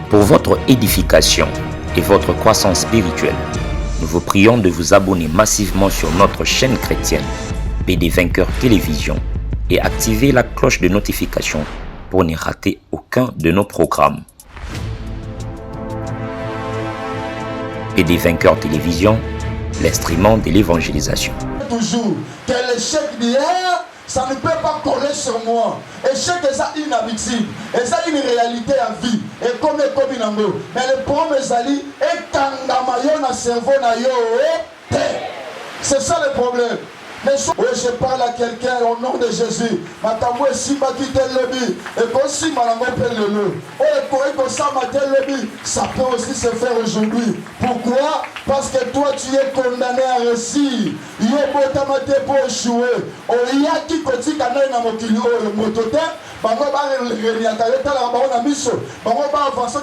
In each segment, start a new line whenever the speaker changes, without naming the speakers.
Pour votre édification et votre croissance spirituelle, nous vous prions de vous abonner massivement sur notre chaîne chrétienne PD Vainqueur Télévision et activer la cloche de notification pour ne rater aucun de nos programmes. PD Vainqueur Télévision, l'instrument de l'évangélisation.
Toujours que l'échec d'hier, ça ne peut pas coller sur moi. Échec est ça une habitude, et ça une réalité à vie. Et comme Inango. Mais le problème est Ali et Kangamayo na cerveau na yo. C'est ça le problème. Mais oui, je parle à quelqu'un au nom de Jésus. Matamou et Simba qui te lebi. Et quand Simba n'a pas le le. Oh, et quand Simba te lebi, ça peut aussi se faire aujourd'hui. Pourquoi? Parce que toi, tu es condamné à réussir. Il y a beau pour échouer. Oh, il y a qui côté canal dans mon kilo, le motote. Bango ba reliata yeta la bango na miso. Bango ba avancer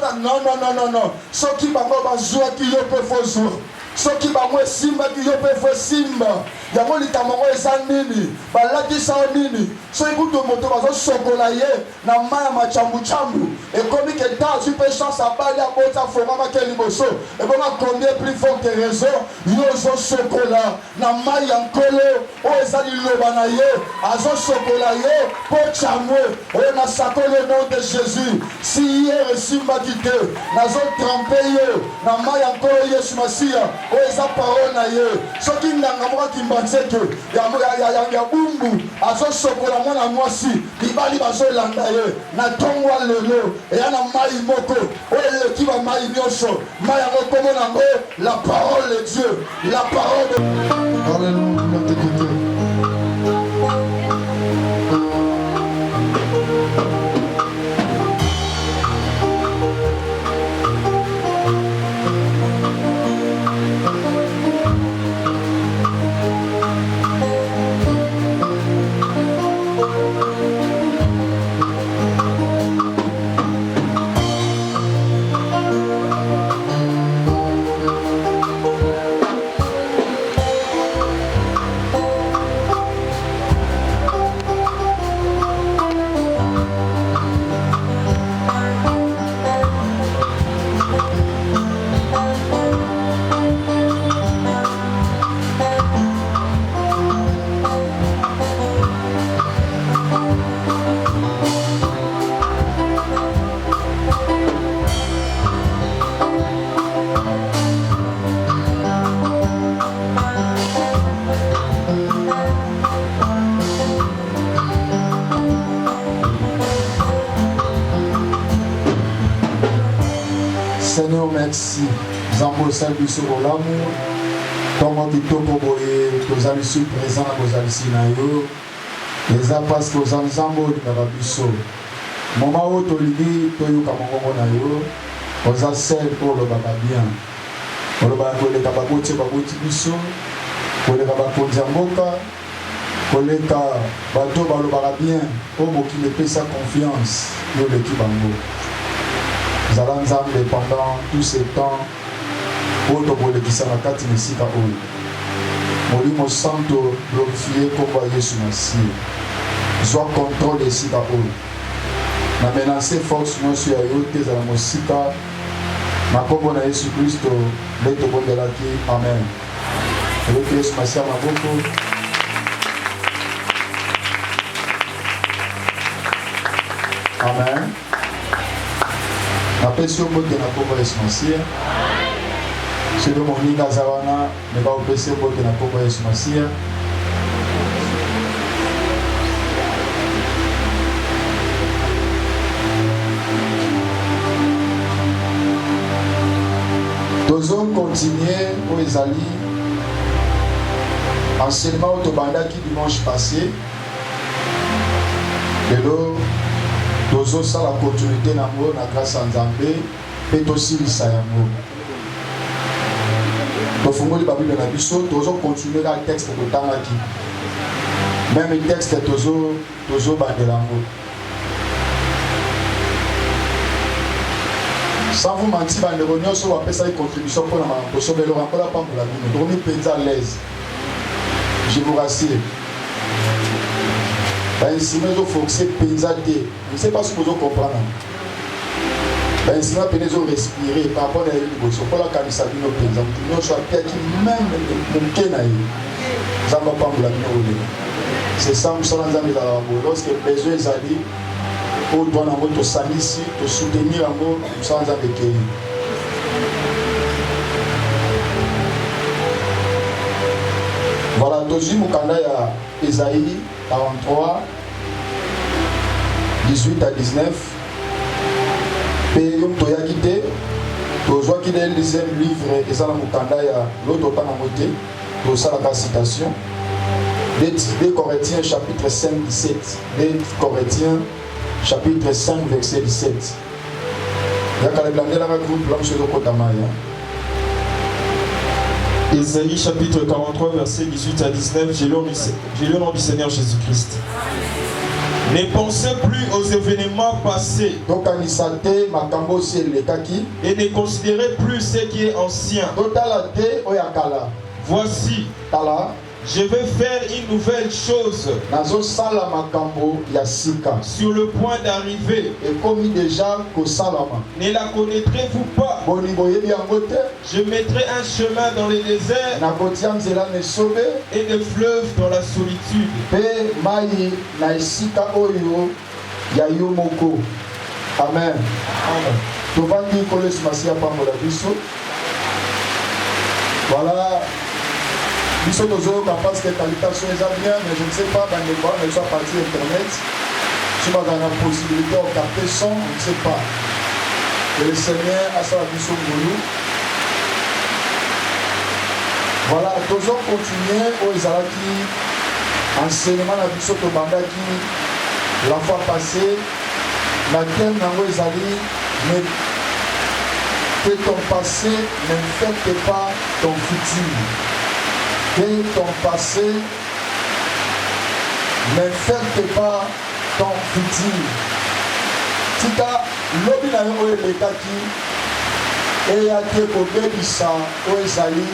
non. Ce qui bango ba joie qui yo peut faire jour. Ce qui bango Simba qui yo peut faire Simba. Yango litamongo eza nini balakisa nini so ikutu moto bazo sokola ye na maya machambu chambu ekomi ke ta tu peux chance abali abota forama ke liboso et bon combien plus fort que raison yo zo sokola na maya nkolo o eza liloba na ye azo sokola ye po chamwe o na sakole le nom de Jésus si hier Simba kite nazo tremper ye na maya nkolo Yesu Masia o eza parole na ye so ki nganga mo ki ya bumbu azo sokola mwana mwasi libali bazo landa ye na tongwa lelo ya na mai moko ole ki ba mai nyosho mai ya komo nango la parole de Dieu la parole de Alléluia. Seigneur, merci. Zambo salbi sur l'amour. Comment tu t'en boye, tu as reçu présent à vos alcinayo. Les apas que vous en zambo de la biso. Moment où tu lis, tu as kamongo vous as celle pour le baba bien. Pour le baba le kabagote baboti biso. Pour le kabako zamboka. Pour le bateau balo baba bien. Pour qui ne paie sa confiance. Yo le kibango. Nous allons ensemble pendant tous ces temps pour te voler qui s'en a quatre ici à eux. Molimo santo glorifié comme Jésus Messie. Sois contrôle ici à eux. Na menacer force nous sur eux tes à la musica. Ma comme na Jésus Christ le te bon de la qui amen. Le Jésus Messie ma beaucoup. Amen. Après ce mot de la pauvre essentielle, c'est le moment où Zawana ne va pas passer mot de la pauvre essentielle. Nous allons continuer pour les alliés. Enseignement au Tobanda qui dimanche passé. De l'eau. Tozo ça la continuité nango na grâce à Nzambe pe tosilisa yango tofungoli babile na biso tozo continuer la texte totangaki même le texte tozo bandela yango sans vous mentir bandeko nyonso bapesa contribution mpona kosomela rampola pambola bino tokomi mpenza à l'aise je vous rassure Ben si nous foncé pensaté, je ne sais pas si vous comprenez. Ben si nous penons respirer par rapport à une chose, pour la camisa nous pensons, nous sommes qui même mon kenaï, ça va pas nous c'est ça nous sommes dans la lorsque besoin est allé, pour doit nous te salir, te soutenir en nous sommes dans le pays. Voilà, Toji Mukanda ya Esaïe 43, 18 à 19. Peyum Toyakite, Tozoa qui est le deuxième livre, Ezala Mukanda ya l'autre temps à moté, Tosa la citation. 2 Corinthiens chapitre 5, 17. 2 Corinthiens chapitre 5, verset 17. Yakale Blandela groupe là, monsieur Kotamaya.
Ésaïe chapitre 43 verset 18 à 19, j'ai le nom du Seigneur Jésus-Christ. Ne pensez plus aux événements passés et ne considérez plus ce qui est ancien. Voici, je vais faire une nouvelle chose sur le point d'arriver. Ne la connaîtrez-vous pas? Je mettrai un chemin dans les déserts et des fleuves dans la solitude.
Amen. Voilà. Nous sommes parce que la qualification est bien, mais je ne sais pas, dans les voies, mais soit partie internet. Si on a la possibilité de capter son, on ne sait pas. Et le Seigneur a sa mission pour nous. Voilà, nous allons continuer aux Izalaki, enseignement de la mission de Bandaki, la fois passée, la thème dans les Izali, mais que ton passé n'infecte pas ton futur. Que ton passé n'infecte pas ton futur. Tika, lobi na yo elekaki et ya te kobebisa o ezali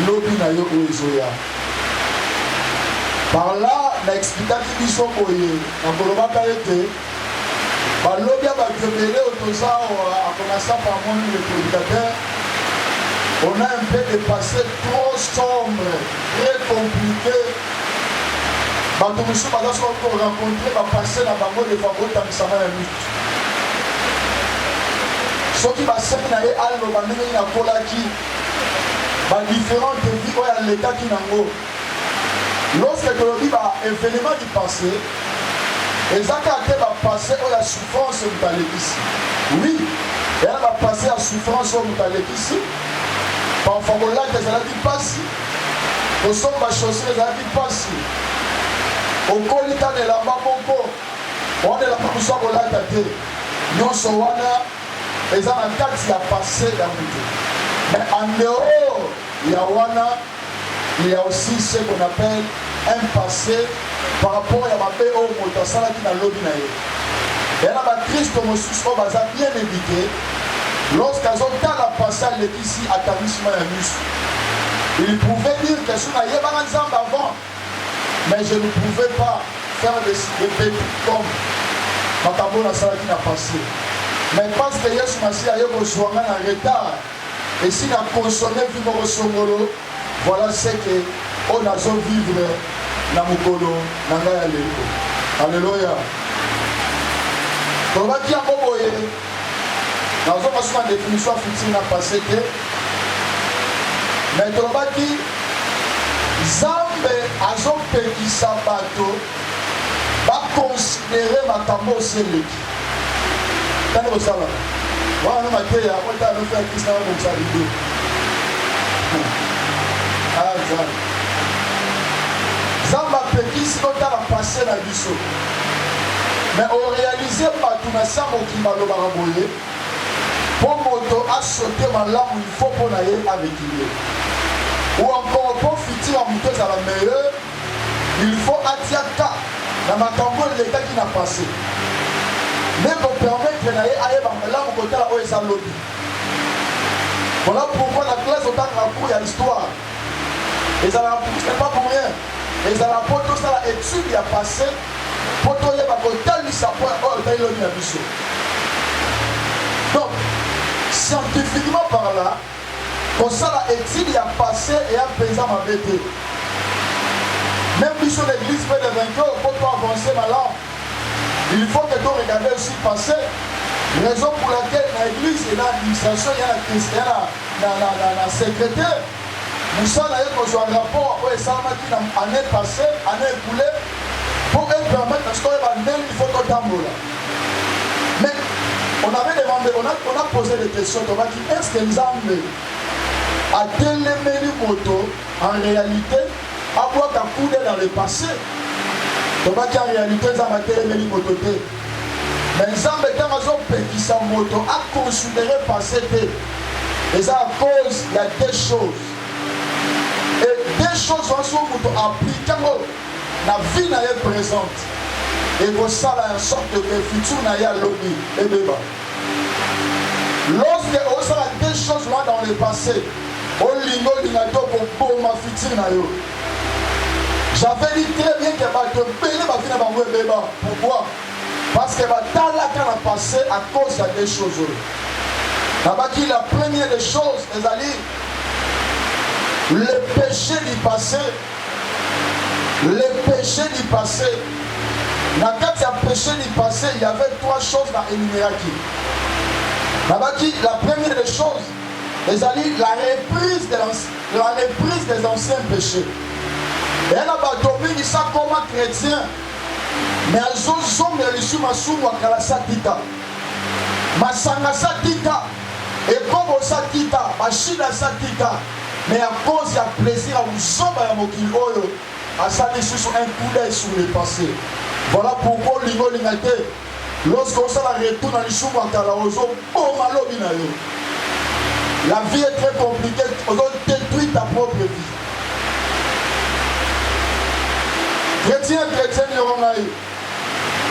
lobi na yo ezoya. Par là, na expliquaki biso boye na kolobaka ete balobi ya bakemele otoza akonasa par moi le prédicateur. On a un peu de passé trop sombre, très compliqué. Quand nous sommes rencontrés, on va passer dans le favori dans le Samara. Ce qui va se faire, c'est différentes vies dans l'état qui n'en lorsque tu as un événement du passé, et ça va passer à la souffrance de ta ici. Oui, elle va passer à la souffrance de ta ici. Parfois, on l'a dit pas si. Au sommet, on chaussée, on a dit pas si. Au colita de la mamoko, on est la promotion de la tête. Nous sommes là, et ça a passé dans le temps. Mais en dehors, il y a aussi ce qu'on appelle un passé par rapport à ma paix au Motasala qui n'a l'objet. Et là, Christ, comme Moussous, on va bien éduquer. Lorsqu'ils ont la passé à l'épicie à Tarisma et Mus, ils pouvaient dire que je n'avais pas ensemble avant, mais je ne pouvais pas faire des bébés comme Matabona Sala qui n'a passé. Mais parce que Yesu Massi a eu besoin en retard, et s'il a consommé vivre au Songolo, voilà ce qu'on a vivre dans Mukolo, dans Gaya. Alléluia. Donc, on va dire à Boboye. Dans une définition future n'a passé que mais Tolobaki Zambe Azon Pekisa Bato va considérer ma tambo Seleki. Quand vous savez, voilà, on a fait un Christian comme ça. Zamba Pekis n'a pas passé la biseau. Mais on réalisait pas tout le sang qui m'a le baraboyé. Pour moto a sauté ma lame, il faut qu'on aille avec lui. Ou encore pour fitir en moto à la meilleure, il faut attirer dans ma tambour l'état qui n'a passé. Mais pour permettre d'aller à la lame côté là où ils ont lobby. Voilà pourquoi la classe autant de il y a l'histoire. Et ça n'est pas pour rien. Et ça rapporte tout ça, l'étude qui a passé. pour toi, il y a un point. Donc, scientifiquement par là, pour ça, l'étude a passé et a pesé ma bête. Même sur l'église fait des vainqueurs, pour toi avancer malin, il faut que tu regardes aussi passer. Raison pour laquelle dans l'église et dans l'administration, il y a la secrétaire. Nous sommes allés pour un rapport après ça, l'année passée, année écoulée, pour être permettre à ce qu'on il faut qu'on tambour. Mais on avait demandé, on a posé des questions, est-ce que Nzambe a télémé les motos en réalité à voir qu'à couler dans le passé? Donc en réalité, Nzambe a télémé les motos. Mais Nzambe quand ils ont pété sa moto a considéré passé. Et ça à cause, il y a deux choses. Et deux choses sont appliquées la vie n'est présente. Et pour ça, il y a une sorte de futur n'a pas lobby et débat. Lorsque on a deux choses là dans le passé, on lingo lingato pour ma futur n'a yo. J'avais dit très bien que ma vie n'a pas débat. Pourquoi? Parce que dans la quand on a passé à cause de deux choses. La première des choses, les alliés, le péché du passé. Le péché du passé. Dans le péché du passé, il y avait trois choses dans l'énuméraki. La première des choses, les alliés, la reprise des anciens péchés. Et là, il ça comme chrétien. Mais elles ont sombre les sumasou à Kalasatika. Masanga Satika. Et comme au Satika, Machina Satika. Mais à cause il y a plaisir à vous sombre à Mokilo. À ça, ils sont un coup d'œil sur le passé. Voilà pourquoi Lingo Lingate, lorsqu'on s'en retourne dans les choux à Kalaozo, oh malo binayo. La vie est très compliquée, on doit détruire ta propre vie. Chrétien,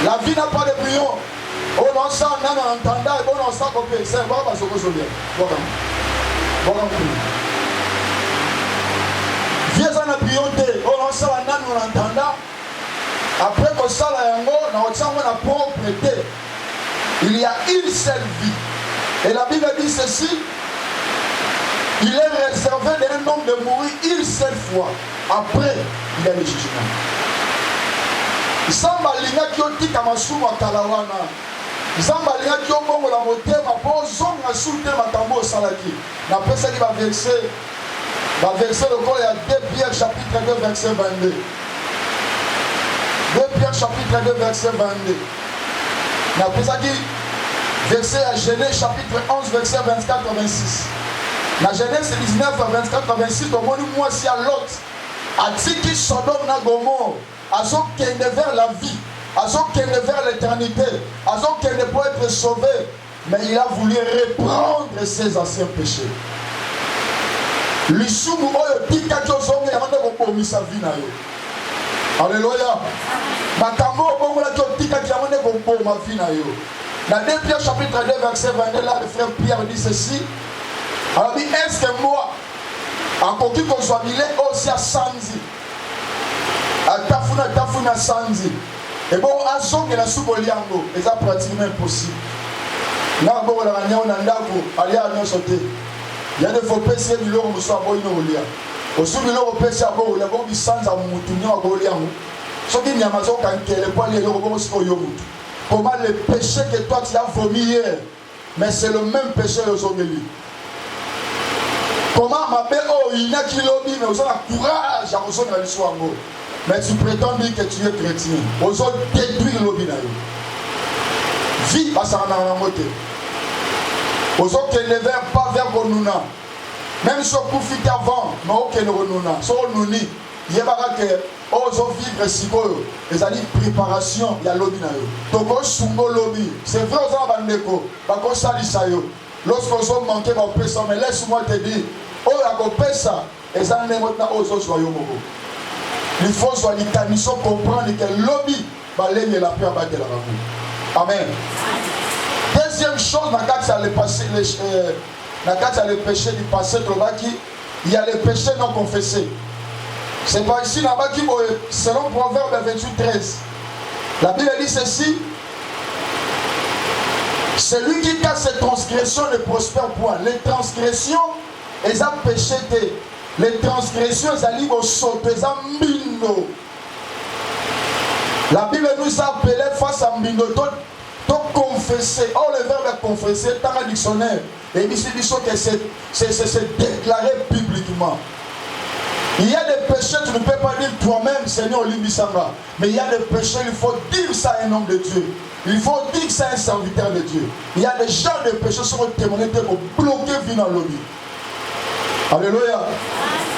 la vie n'a pas de brillant. On en sent un entendant et on en sent qu'on peut. C'est un bon parce que je viens. Voilà. Viens en priorité, on en sent un an en entendant. Après qu'on sent la yango, on sent la propreté. Il y a une seule vie. Et la Bible dit ceci. Il est réservé d'un homme de mourir une seule fois. Après, il y a le jugement. Zamba linga kioti kamasumu akalawana. Zamba linga kiobongo la motema po zonga soute matambo salaki. Na pesa qui va verser le corps, il y a 2 Pierre chapitre 2 verset 22. 2 Pierre chapitre 2 verset 22. Na pesa qui verset à Genèse chapitre 11 verset 24-26. Na Genèse 19 24-26 au moins moi si à l'autre a dit qui Sodome na Gomorrhe. Azok qu'elle est vers la vie, Azok qu'elle est vers l'éternité, Azok qu'elle ne peut être sauvé, mais il a voulu reprendre ses anciens péchés. L'issumu oyo tika kyozonga yamanda komisa vie na yo. Alléluia. Makambo bongo la tika yamanda komisa vie na yo. Dans 2 Pierre chapitre 2 verset 22 là le frère Pierre dit ceci. Alors dit est-ce que moi en coquille qu'on soit milé aussi à Sanzi. Tafuna sanzi et bon azonge na suboliango eza pratiquement impossible na bon la nyao na ndako alia nyonso te ya de faut pese biloko muso aboyi no olia osubi biloko pese abo olia bo bisanza mutu nyo aboliango soki nyama zo kankele po ali eloko bo siko yo mutu comment le péché que toi tu as vomi hier mais c'est le même péché ozongeli comment ma be o ina kilobi mais oza na courage à kozonga liswango. Mais tu prétends dire que tu es chrétien. Aux autres détruire l'obinayo. Vie à sa moté. Aux autres qui ne vers pas vers Gonuna. Même si on profite avant, mais aucun Gonuna. Si on nous dit, il y a que aux autres vivre si beau. Les années préparation, il y a l'obinayo. Toko sungo lobby. C'est vrai aux abandeko. Par contre, ça dit ça yo. Lorsqu'on a manqué mon péché, mais laisse-moi te dire, oh la copessa, et ça n'est pas aux autres soyons. Il faut soit les camisons comprendre que lobby va l'aimer la paix à battre la ramou. Amen. Deuxième chose, dans le péché du passé, il y a les péchés non confessés. C'est pas ici là-bas qui, selon Proverbe 28-13, La Bible dit ceci. Celui qui casse ses transgressions ne prospère point. Les transgressions, elles ont péché. Les transgressions, elles ont sauté, elles ont mino. La Bible nous a appelé face à mino. Donc confesser. Or le verbe confesser, dans le dictionnaire, et ici, que c'est déclaré publiquement. Il y a des péchés, tu ne peux pas dire toi-même, Seigneur Limbisanga. Mais il y a des péchés, il faut dire ça à un homme de Dieu. Il faut dire que c'est un serviteur de Dieu. Il y a des gens de péchés qui sont témoignés pour bloquer vie dans l'objet. Alléluia.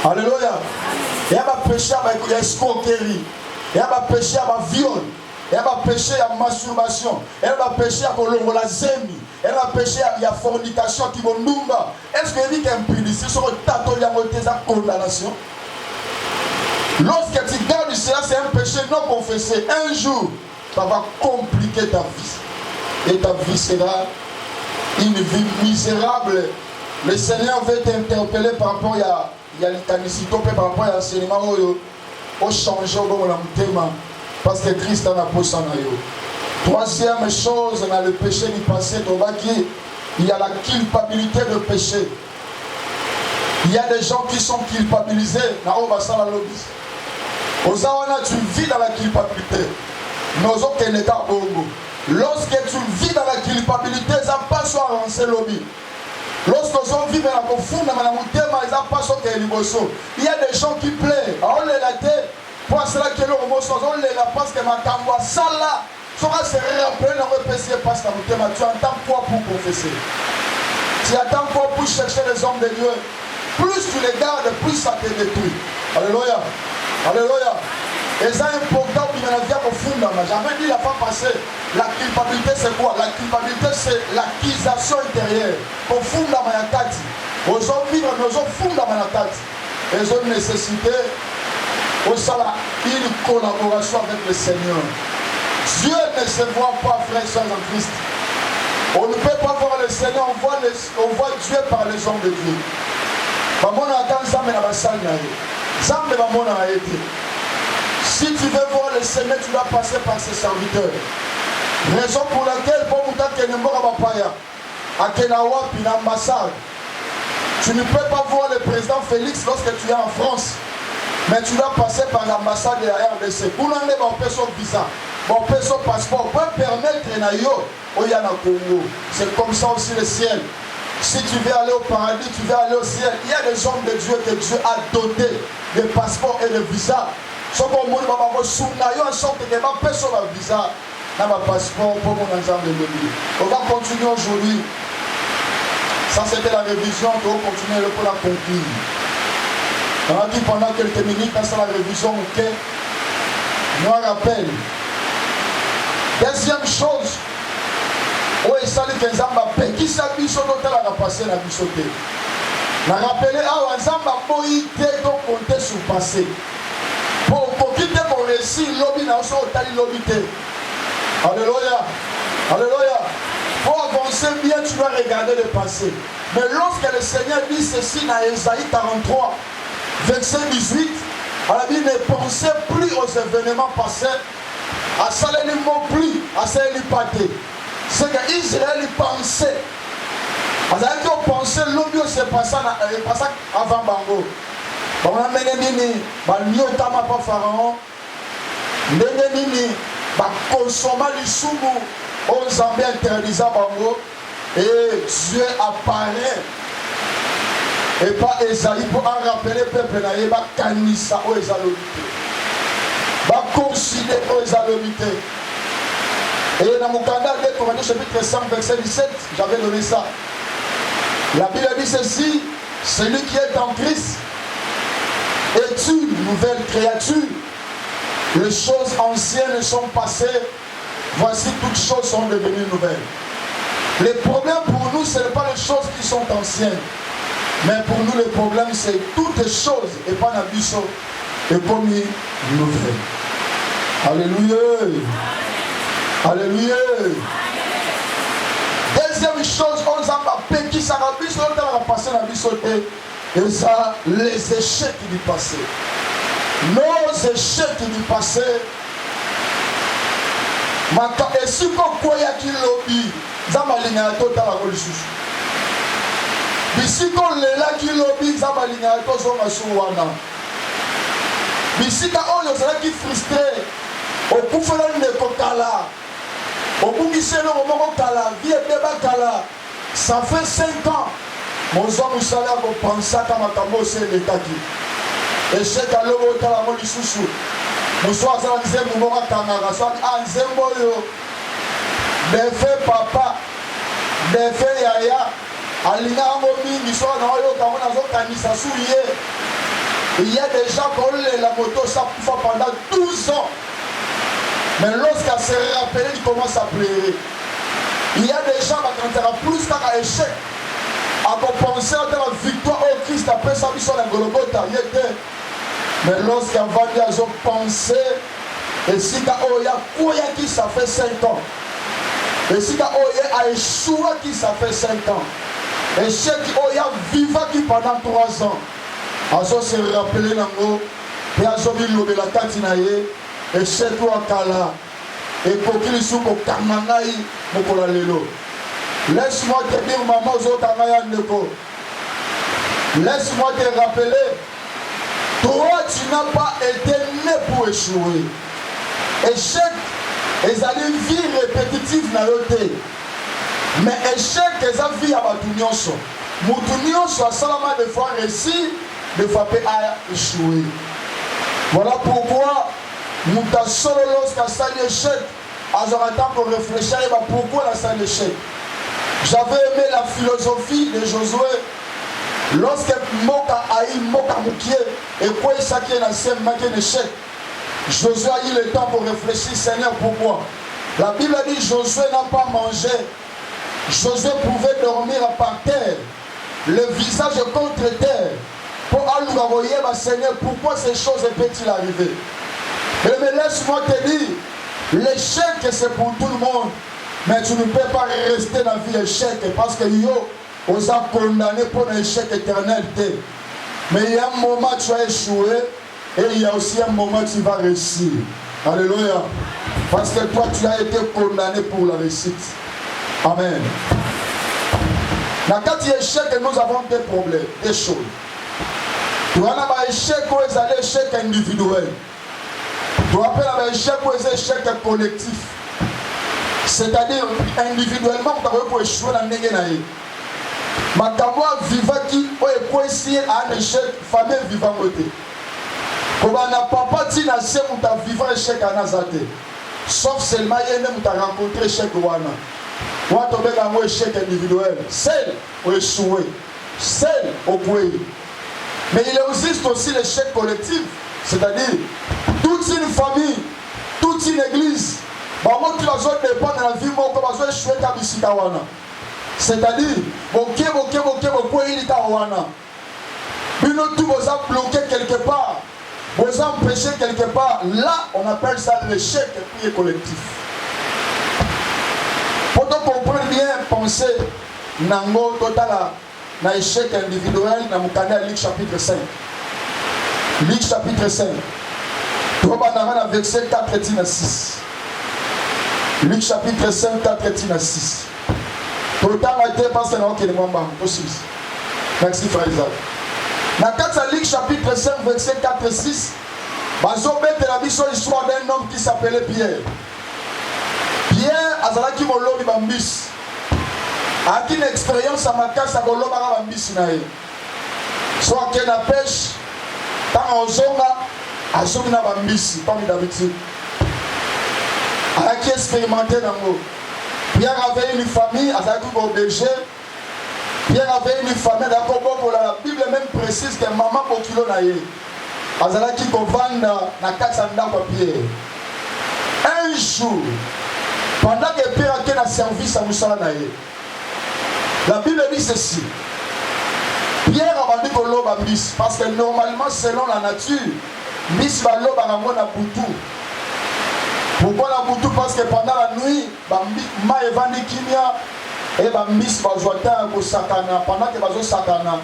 Alléluia. Il y a des péchés avec l'escroquerie. Il y a des péchés avec viol. Il y a des péchés avec masturbation. Il y a des péchés avec la zemi. Il y a des péchés avec fornication qui vont nous. Est-ce que vous dites qu'impunité sur le tato de condamnation? Lorsque tu gardes cela, c'est un péché non confessé. Un jour, ça va compliquer ta vie. Et ta vie sera une vie misérable. Le Seigneur veut t'interpeller par rapport à l'itanicité, par rapport à l'enseignement au changer au thème. Parce que Christ en a posé en aïe. Troisième chose, dans le péché du passé, il y a la culpabilité de péché. Il y a des gens qui sont culpabilisés. Tu vis dans la culpabilité. Lorsque tu vis dans la culpabilité, ça passe à avancer lobby. Lorsque on vit dans la profonde, il y a des gens qui plaisent. On les l'a dit. Pour cela que l'on les la parce que ma camboa sala sera se rappeler dans le péché parce que tu entends quoi pour confesser. Tu attends quoi pour chercher les hommes de Dieu. Plus tu les gardes, plus ça te détruit. Alléluia. Alléluia. Et c'est important qu'il y ait un au fond. J'avais dit la fois passée, la culpabilité c'est quoi? La culpabilité c'est l'accusation intérieure. Au fond de ma tête. Aux hommes vivre, nous au fond de ma tête. Ils ont nécessité une collaboration avec le Seigneur. Dieu ne se voit pas, frères et sœurs en Christ. On ne peut pas voir le Seigneur, on voit Dieu par les hommes de Dieu. Si tu veux voir le Seigneur, tu dois passer par ses serviteurs. Raison pour laquelle, pour vous tu ne peux pas voir le président Félix lorsque tu es en France. Mais tu dois passer par l'ambassade de la RDC. Pour l'année, on peut son visa, on peut son passeport, on peut permettre au Yana Congo. C'est comme ça aussi le ciel. Si tu veux aller au paradis, tu veux aller au ciel. Il y a des hommes de Dieu que Dieu a dotés de passeports et de visas. Ce qu'on dit, en sorte que ma personne a un visa, n'a pas passeport pour mon ensemble de l'Église. On va continuer aujourd'hui. Ça, c'était la révision. On va continuer pour la conclure. On a dit pendant quelques minutes, dans la révision, ok, nous rappelle. Deuxième chose, où est-ce que Zamba paie? Qui s'habille sur l'hôtel à passer la bichoté? On a rappelé, ah, Zamba boïté, donc compter sur le passé. Pour quitter mon récit, l'objet n'a pas l'objet. Alléluia. Alléluia. Pour avancer bien, tu dois regarder le passé. Mais lorsque le Seigneur dit ceci dans Ésaïe 43, verset 18, à la Bible, ne pensez plus aux événements passés, à ça ne mot plus, à ça ne pâté. C'est qu'Israël pensait. Alors qu'ils pensaient, l'objet s'est passé avant Bango. On a mené nini, nyotama pa Pharaon, ndenge nini, consommer du soumou, aux Zambie interdisant Bango, et Dieu apparaît. Et pas Esaïe pour en rappeler le peuple naïe, va canissa aux Ezalomité, va considérer aux Ezalomité. Et dans mon canal de Corinthiens chapitre 5 verset 17, j'avais donné ça. La Bible dit ceci, celui qui est en Christ est une nouvelle créature. Les choses anciennes sont passées, voici toutes choses sont devenues nouvelles. Les problèmes pour nous, ce n'est pas les choses qui sont anciennes. Mais pour nous, le problème, c'est toutes les choses et pas la bichot et comme une nouvelle. Alléluia. Alléluia. Deuxième chose, on a fait qui s'en a bichot, on a passé la bichoté. Et ça, les échecs du passé. Nos échecs du passé maka esiko koyaki lobi nzambe alingaka totala ngo lisusu bisika olelaki lobi nzambe alingaka tozonga su wana bisika oyo ozalaki frustre okufela ndeko kala obungisi eloko moko kala vie ebeba kala ça fait 5 ans mozwa mosala ya kopensaka makambo oso elekaki eshek alobi otala ngo lisusu mosu azala nzembo moko akangaka soki nzembo oyo defe papa defe yaya alingaka ngo mingi soki na oyoka ngo nazokanisa su ye il y a des gens kolela moto sakufa pendant 12 ans mais lorsqu'elle se rappelle il commence à pleurer. Il y a des gens qui ont plus qu'un échec à penser à la victoire au Christ après sa mission à Golgotha. Mais lorsqu'ils ont pensé, et si qui ça fait 5 ans, et si a échoué qui ça fait 5 ans, et si a vécu qui pendant 3 ans, ils ont se rappelé nango, et ils ont vu la katinaye, et c'est toi kala, et pour qu'il soit au Kamangaï, mokola lelo. Laisse-moi te dire, maman, laisse-moi te rappeler, toi tu n'as pas été né pour échouer. Échec, ils allaient une vie répétitive dans le thé. Mais échec, ils ont vie à Batunyoso. Moutunyoso a seulement des fois réussi, des fois à échouer. Voilà pourquoi nous avons solo lorsqu'à ça l'échec. Alors attends pour réfléchir pourquoi la salle d'échec. J'avais aimé la philosophie de Josué. Lorsque Moka Aïe, Moka Moukié, et quoi ça qui est dans ce échec. Josué a eu le temps pour réfléchir, Seigneur, pourquoi? La Bible a dit Josué n'a pas mangé. Josué pouvait dormir par terre, le visage contre terre. Pour allouer, Seigneur, pourquoi ces choses peuvent-ils arriver? Mais laisse-moi te dire, l'échec c'est pour tout le monde, mais tu ne peux pas rester dans la vie échec parce que yo, on a condamné pour un échec éternel. Mais il y a un moment où tu as échoué et il y a aussi un moment où tu vas réussir. Alléluia. Parce que toi tu as été condamné pour la réussite. Amen. Dans le cas d'échec, nous avons des problèmes, des choses. Tu as un échec où ils allaient échec individuel. Tu rappelles un échec où ils échec collectif. C'est-à-dire individuellement, tu as échoué dans le Néguénaï. Makamwa vivant qui est essayer à un échec, famille vivant côté. Comme on n'a pas parti dans ce où tu as vivant échec à Nazate. Sauf seulement il y a tu as rencontré échec Wana. Ou tu as un échec individuel. Seul ou échoué. Seul au pays. Mais il existe aussi l'échec collectif. C'est-à-dire toute une famille, toute une église. C'est-à-dire, vous avez bloqué quelque part, vous avez empêché quelque part. Là, on appelle ça l'échec collectif. Pour qu'on comprenne bien, pensez, Nango total na échec individuel, dans le Luc chapitre 5. Luc chapitre 5. Verset 4 et 6. Luc chapitre 5, 4 et 6. Pour le temps, parce que nous avons merci frère Isaac. Dans Luc chapitre 5, verset 4 et 6, l'histoire d'un homme qui s'appelait Pierre. Pierre azalaki molobi bambis. A une expérience à ma casse à Goloba bambis nae. Soit qu'il na pêche, tant en zonga, à zonga bambis, comme d'habitude. A qui expérimenté dans l'eau. Pierre avait une famille, azalaki au berger. Pierre avait une famille, d'accord, pour la Bible même précise que maman Bokilo nae. Azalaki ko vanda na kasa ndako Pierre. Un jour, pendant que Pierre était dans service à Moussala nae, la Bible dit ceci. Pierre a vendu pour l'eau bis parce que normalement selon la nature, bis va l'eau à la boutou. Pourquoi la boutou? Parce que pendant la nuit, ma evandi kimia et bis va jouer au sakana pendant que va sakana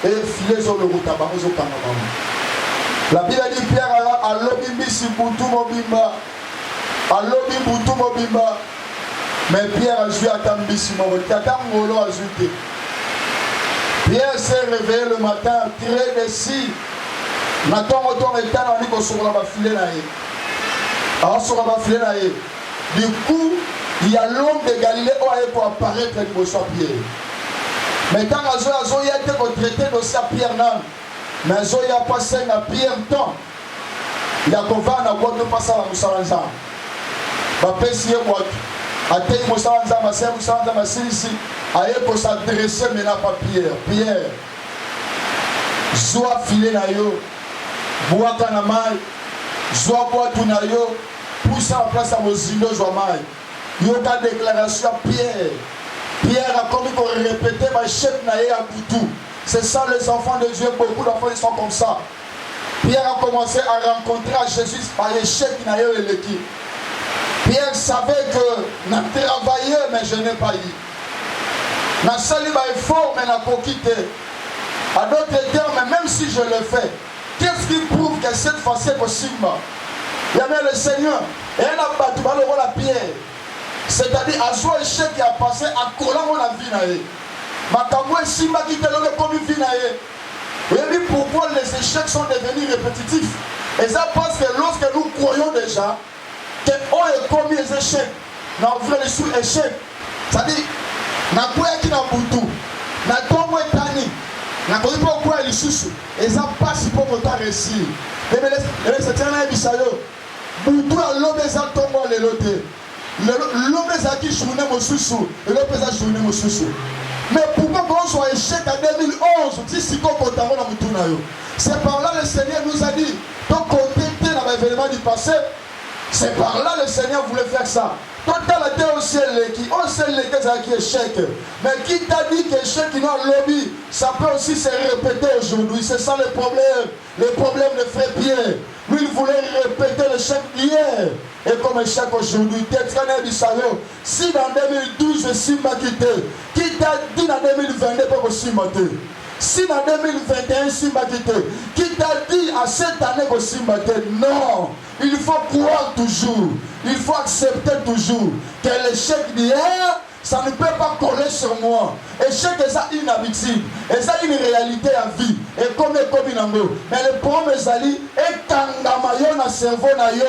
et filer sur le route à Barozo Kanabam. La Bible dit Pierre a l'eau bis boutou mobimba. alobi butu mobimba mais Pierre a joué à Tambisi Tata Ngolo a joué. Pierre s'est réveillé le matin très déçu. Nathan retourne et t'as dit qu'on sera ma filée naïe. Alors sera ma filée naïe. Du coup, il y a l'homme de Galilée pour apparaître au niveau Pierre. Maintenant, il a été traité de sa Pierre nan. Mais il a passé à Pierre temps. Il a convaincu à boîte de passer à la Moussalanza. Va pécier boîte. A été Moussalanza, ma sœur Moussalanza, ma sœur ici. A été pour s'adresser maintenant à Pierre. Pierre. Zoa filé na yo. Bois kanamai. Zoa boîte na yo. Pousse à la place à Mozindo Joamai. Yoka déclaration à Pierre. Pierre a commis pour répéter ma chef naïe à Boutou. C'est ça les enfants de Dieu, beaucoup d'enfants ils sont comme ça. Pierre a commencé à rencontrer à Jésus par l'échec naïe et l'équipe. Pierre savait que n'a travaillé mais je n'ai pas eu. N'a sali ma effort mais n'a pas quitté. À d'autres termes, même si je le fais, qu'est-ce qui prouve que cette fois-ci est possible? Il y avait le Seigneur et elle a battu le rôle à Pierre. C'est-à-dire à son échec qui a passé à collant la vie naïe. Makambo et Simba qui te l'ont comme une vie naïe. Vous voyez pourquoi les échecs sont devenus répétitifs. Et ça parce que lorsque nous croyons déjà qu'on est commis les échecs, dans vrai les sous-échecs, c'est-à-dire, na quoi qui n'a boutou, na tomo et tani, na quoi pourquoi les sous, et ça passe pour votre réussir. Et c'est un émissaire, boutou à l'homme et ça tombe les lotés. L'homme est qui journée mon sous et l'homme est journée mon sous. Mais pourquoi on soit échec en 2011 c'est par là le Seigneur nous a dit ton côté dans l'événement du passé, c'est par là le Seigneur voulait faire ça. Toi dans la terre aussi on sait qui échec. Mais qui t'a dit qu'échec qui n'a lobby, ça peut aussi se répéter aujourd'hui. C'est ça le problème de frère Pierre. Lui il voulait répéter l'échec d'hier. Et comme échec aujourd'hui, si dans 2012 Simba quitté, qui t'a dit dans 2022 pour Simba quitté? Si dans 2021 Simba quitté, qui t'a dit à cette année que Simba quitté? Non, il faut croire toujours, il faut accepter toujours que l'échec d'hier, ça ne peut pas coller sur moi. Échec est ça une habitude, et ça une réalité à vie. Et comme Nango, mais le problème est ali et kangamayo na cerveau na yo.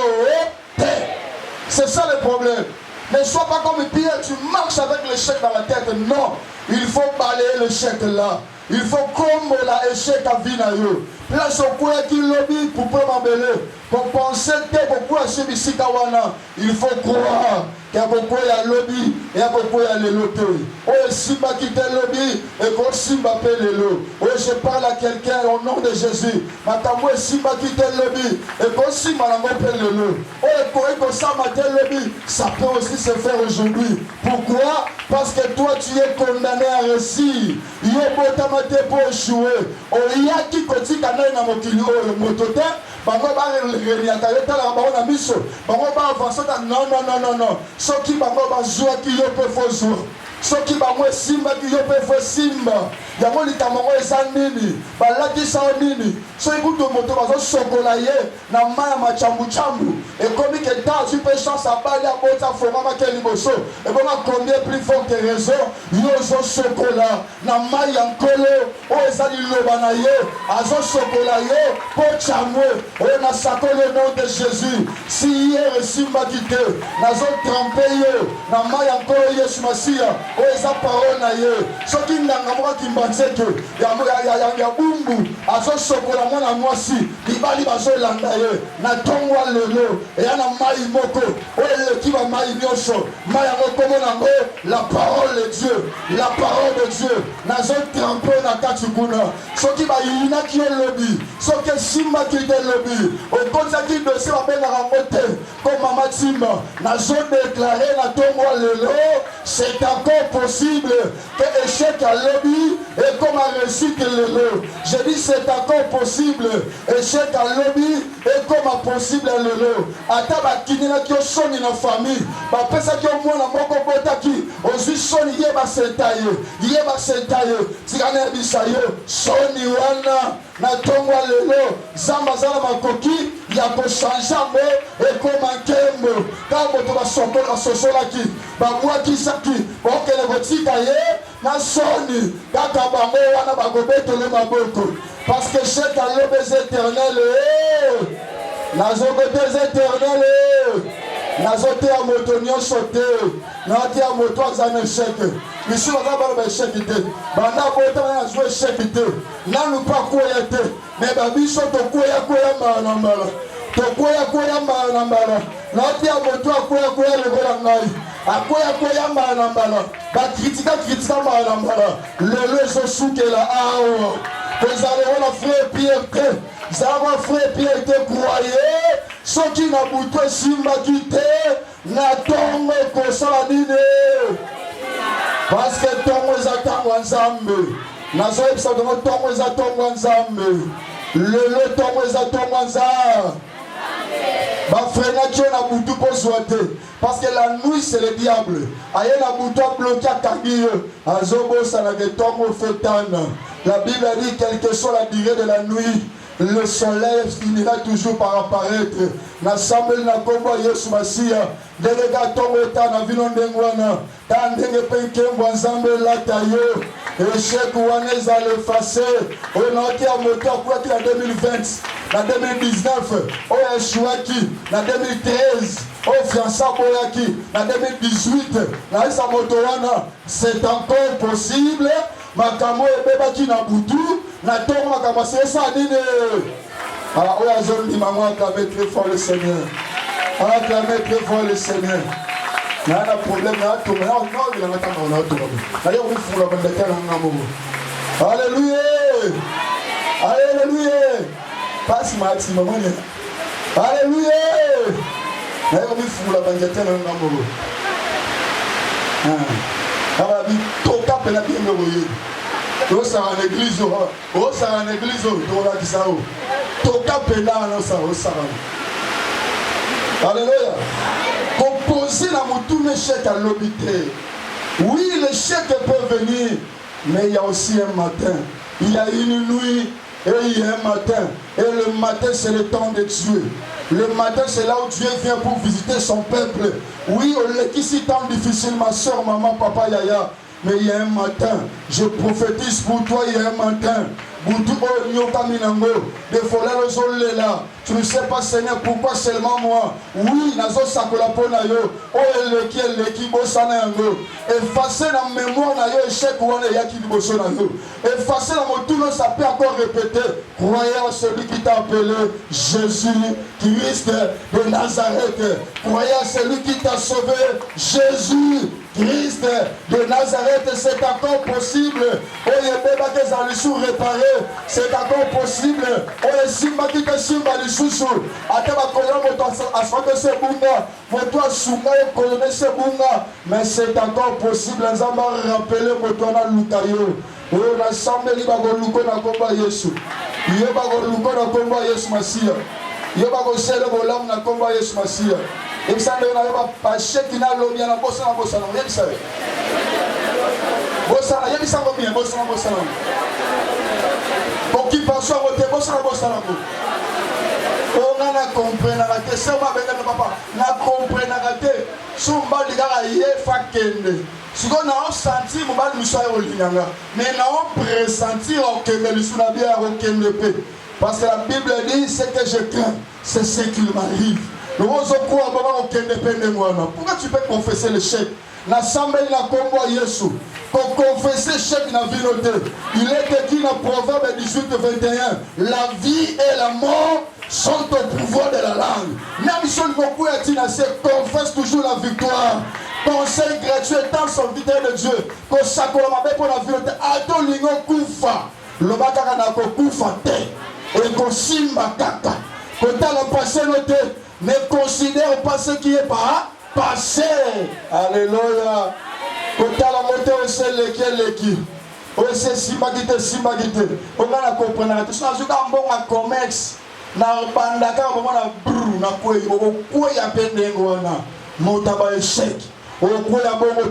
C'est ça le problème. Ne sois pas comme Pierre, tu marches avec l'échec dans la tête. Non, il faut balayer l'échec là. Il faut comme l'échec à vie na yo. Place au coin qui lobby pour prendre pour penser que pourquoi ici kawana. Il faut croire qu'il y a beaucoup de lobby et il y a beaucoup de loto. Oh, Simba qui te lobby et quand Simba paie le lot. Oh, je parle à quelqu'un au nom de Jésus. Matamou Simba qui te lobby et quand Simba n'a paie le lot. Oh, quand ça m'a te lobby, ça peut aussi se faire aujourd'hui. Pourquoi? Parce que toi tu es condamné à réussir. Il y a beaucoup de pour échouer. Oh, il y a qui continue à aller dans mon kilo, le mototeur. Bango ba reliaka yo tala bango na miso bango ba avancer non soki bango ba joie ki yo pe fo joie soki bango simba ki yo pe fo simba yango litamongo eza nini balaki sa nini so ikuto moto bazo sokola ye na maya machambu chambu et comme que ta tu peux chance à bali à bota forma ke liboso et bon combien plus fort que raison yo zo sokola na maya nkolo o eza liloba na ye azo sokola ye po chamwe on a sacré le nom de Jésus. Si hier Simba quitté, nous avons trempé na maya nkolo Yesu Masia. O eza parole na ye. Soki ndanga mwa kimbanze ke ya bumbu azo sokola mwana mwasi libali bazo landa ye na tongwa lelo e na mai moko o eleki ba mai nyonso maya ngokomo nango la parole de Dieu, la parole de Dieu. Nazo trempé na kati kuna. Soki ba yina ki lobi, soki Simba ki de lobi. Au conseil de ce matin à raconter comme Maman Timba, n'a jamais déclaré la tombe lelo, c'est encore possible que échec à lobby et comme à réussite lelo. Je dis c'est encore possible, échec à lobby et comme à possible lelo. Ataba kinina ki osoni na famille, ba pesa ki o mwana moko botaki, ozwi soni yeba sentaye, tigana bisayo, soni wana na tombe lelo, zamba zala makoki il y a que changer et comme un kembo quand on va sortir la sosola qui moi qui ça qui bon que le petit cahier na soni kaka bango wana bagobeto le maboko parce que chaque année des éternels nazokote éternels nazote à moto nyonso te nazote à moto azana échec misu baza bana échec te banda bota na jouer échec te nanu pa koya te mais babiso to koya mbala mbala to koya mbala mbala nazote à moto akoya le ngai akoya mbala mbala bakritika mbala mbala lelo ezosukela awa kozala wana frère Pierre te zala frère Pierre te croyez soki na butu esimbaki te na ntongo ekosala nini parce que ntongo eza ntango ya nzambe nazoyebisa dongo ntongo eza ntongo ya nzambe lelo ntongo eza ntongo ya nzambe bafrenaki yo na butu mpo zwa te parce que la nuit c'est le diable aye na butu abloki akangi yo azobosanaka ntongo ofetana la Bible dit quelle que soit la durée de la nuit le soleil finira toujours par apparaître. N'assemble na kombo Yesu Masia. Delega tongo ta na vino ndengwana. Ta ndenge penke mwanzambe la tayo. Échec wana ezale effacé. On a été à moteur pour être en 2020. En 2019, on a échouaki. En 2013, on fiança boyaki. En 2018, na isa motowana. C'est encore possible. Makamo ebeba ki na butu. Na tongo makamo sesa nini. Alors, on a zone maman acclamer très fort le Seigneur. On a acclamé très fort le Seigneur. Il y a un problème, il y a un tour. Non, il y a un tour. D'ailleurs, on fout la bande de terre en amour. Alléluia. Alléluia. Passe maximum. Alléluia. D'ailleurs, on fout la bande de terre en amour. Alors, il faut taper la bien de vous. Ça en église, ça en église, on a dit ça. Toka pena na sa osara. Alléluia. Composer la moutoune chèque à l'obité. Oui, le chèque peut venir, mais il y a aussi un matin. Il y a une nuit et il y a un matin. Et le matin, c'est le temps de Dieu. Le matin, c'est là où Dieu vient pour visiter son peuple. Oui, on est ici tant difficile, ma soeur, maman, papa, yaya. Mais il y a un matin, je prophétise pour toi, il y a un matin. Tu ne sais pas, Seigneur, pourquoi seulement moi. Oui, nazo sakola pona yo. O eleki bosana yango. Effacer la mémoire na yo échec wana yaki bosana yo. Effacer la motuno, ça peut encore répéter. Croyez en celui qui t'a appelé Jésus Christ de Nazareth. Croyez en celui qui t'a sauvé Jésus Christ de Nazareth. C'est encore possible. Oh, il y a des bagages à l'issue réparés. C'est encore possible. Oh, il simba qui te simba l'issue. Ate ba kolona moto asfante se bunga. Moto asunga et kolone se bunga. Mais c'est encore possible. Nzamba rappeler moto na lukayo. Oh, na sambe li ba goluko na komba Yesu. Ye ba goluko na komba Yesu Masia. Ye ba go sele bolam na komba Yesu Masia. Et ça ne va pas passer qui n'a l'eau bien la bosse na bosse na. Yé ça. Bosse na, yé ça va bien bosse na bosse na. Occupation voter bosse na bosse na. On a compris na te c'est moi ben papa. Na compris na te. Sumba ligara yé fakende. Si on a senti mon bal monsieur Olivianga. Mais on pressentir que le sous bien aucun paix. Parce que la Bible dit ce que je crains, c'est ce qui m'arrive. Pourquoi tu peux confesser le chèque? L'assemblée n'a pas Yesu. Pour confesser le chèque n'a vu noter. Il est écrit dans Proverbe 18-21. La vie et la mort sont au pouvoir de la langue. Même si on confesse toujours la victoire. Conseil gratuit dans son viteur de Dieu. Qu'on s'accorde pour la vie noter. Ato lingo kufa. Le bakaka n'a pas kufa te. Et qu'on simba kaka. Qu'on t'a le passé noté. Ne considère pas ce qui est pas passé. Alléluia. Quand la montée au ciel, lequel. On sait simbagité. On va comprendre. Tu sais, je suis un bon commerce. Na bandaka, on va brûler. Na quoi y a peine d'engouana. Mon tabac échec.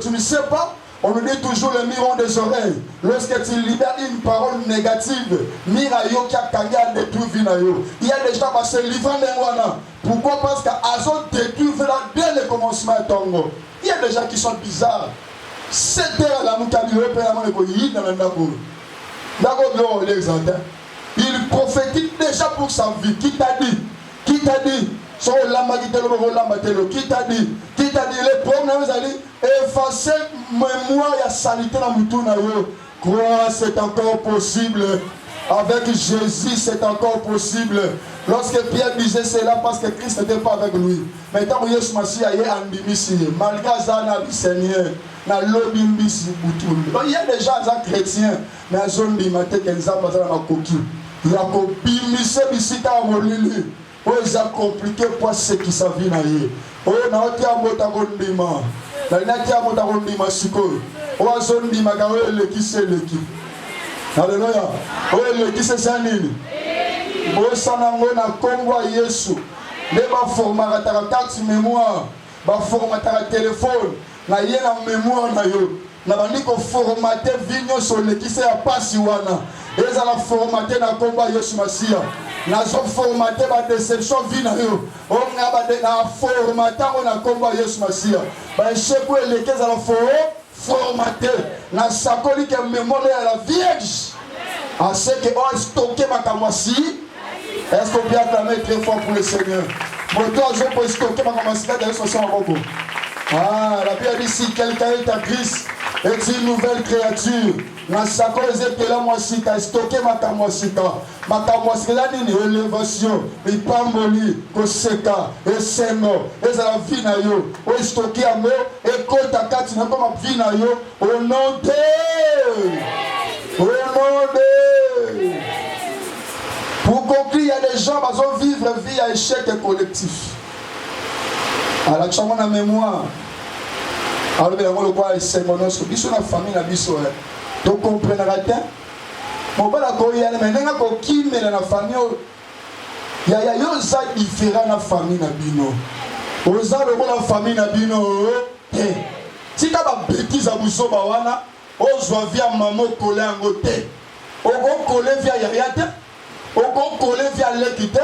Tu ne sais pas. On nous dit toujours le miron des oreilles. Lorsque tu libères une parole négative, Mirayo qui a kanga détruit Vinayo. Il y a des gens qui se livrent d'Enwana. Pourquoi? Parce qu'Azo détruit dès le commencement de Tongo. Il y a des gens qui sont bizarres. C'est à la Moukabilo, il prophétise déjà pour sa vie. Qui t'a dit? Qui t'a dit? Qui t'a dit? Qui t'a dit? Les problèmes, vous allez effacer mémoire et salité dans le croire, c'est encore possible. Avec Jésus, c'est encore possible. Lorsque Pierre disait cela, parce que Christ n'était pas avec lui. Maintenant, Yesu Massi a été en malgré ça, Seigneur, na lobby mbisi butul. Il y a des gens chrétiens, mais ils ont dit matin qu'ils ont pas dans ma coquille. Il y a copié mise bisita molili. Oh, ils ont compliqué pour ce qui s'en vient naïe. Oh, na oti amota gondima. Na nati amota gondima siko. Oh, azon di magawe le qui c'est le qui. Alléluia. Oh, le qui c'est ça nini. Oh, sanango na Kongo Yesu. Les ba format ta carte mémoire, ba format ta téléphone. Na ye na mémoire na yo na bandi ko formater vigno sur le qui c'est a passi wana eza la formater na komba Yesu Masia na so formater ba déception vi na yo on nga ba de na formater na komba Yesu Masia ba chepo le qui za la formater na sakoli ke mémoire à la vierge à ce que on stocker ma kamwasi. Est-ce qu'on peut acclamer très fort pour le Seigneur? Moto azo pour stocker ma kamwasi dans son robot. Ah, la Bible dit si quelqu'un est en Christ, est une nouvelle créature. Na sako ezeke la mwasika, stocké ma kamwasika. Ma kamwasika la nini élévation, ipamboli, koseka, esengo, ezala vie na yo. O stocké amo, ekota kati na koma vie na yo. Au nom de. Au nom de. Pour conclure, il y a des gens qui vont vivre vie à échec collectif. À la chambre de mémoire. Alors, le quoi c'est mon os. Biso na famille na biso. Donc comprendra bien. Mon père a connu mais n'a pas qui mais dans la famille. Il y a yo ça différent na famille na bino. Oza le la famille na bino. Si tu as des bêtises à buso bawana, ozwa via maman coller en côté. Ogo coller via yariate. Ogo coller via l'équité.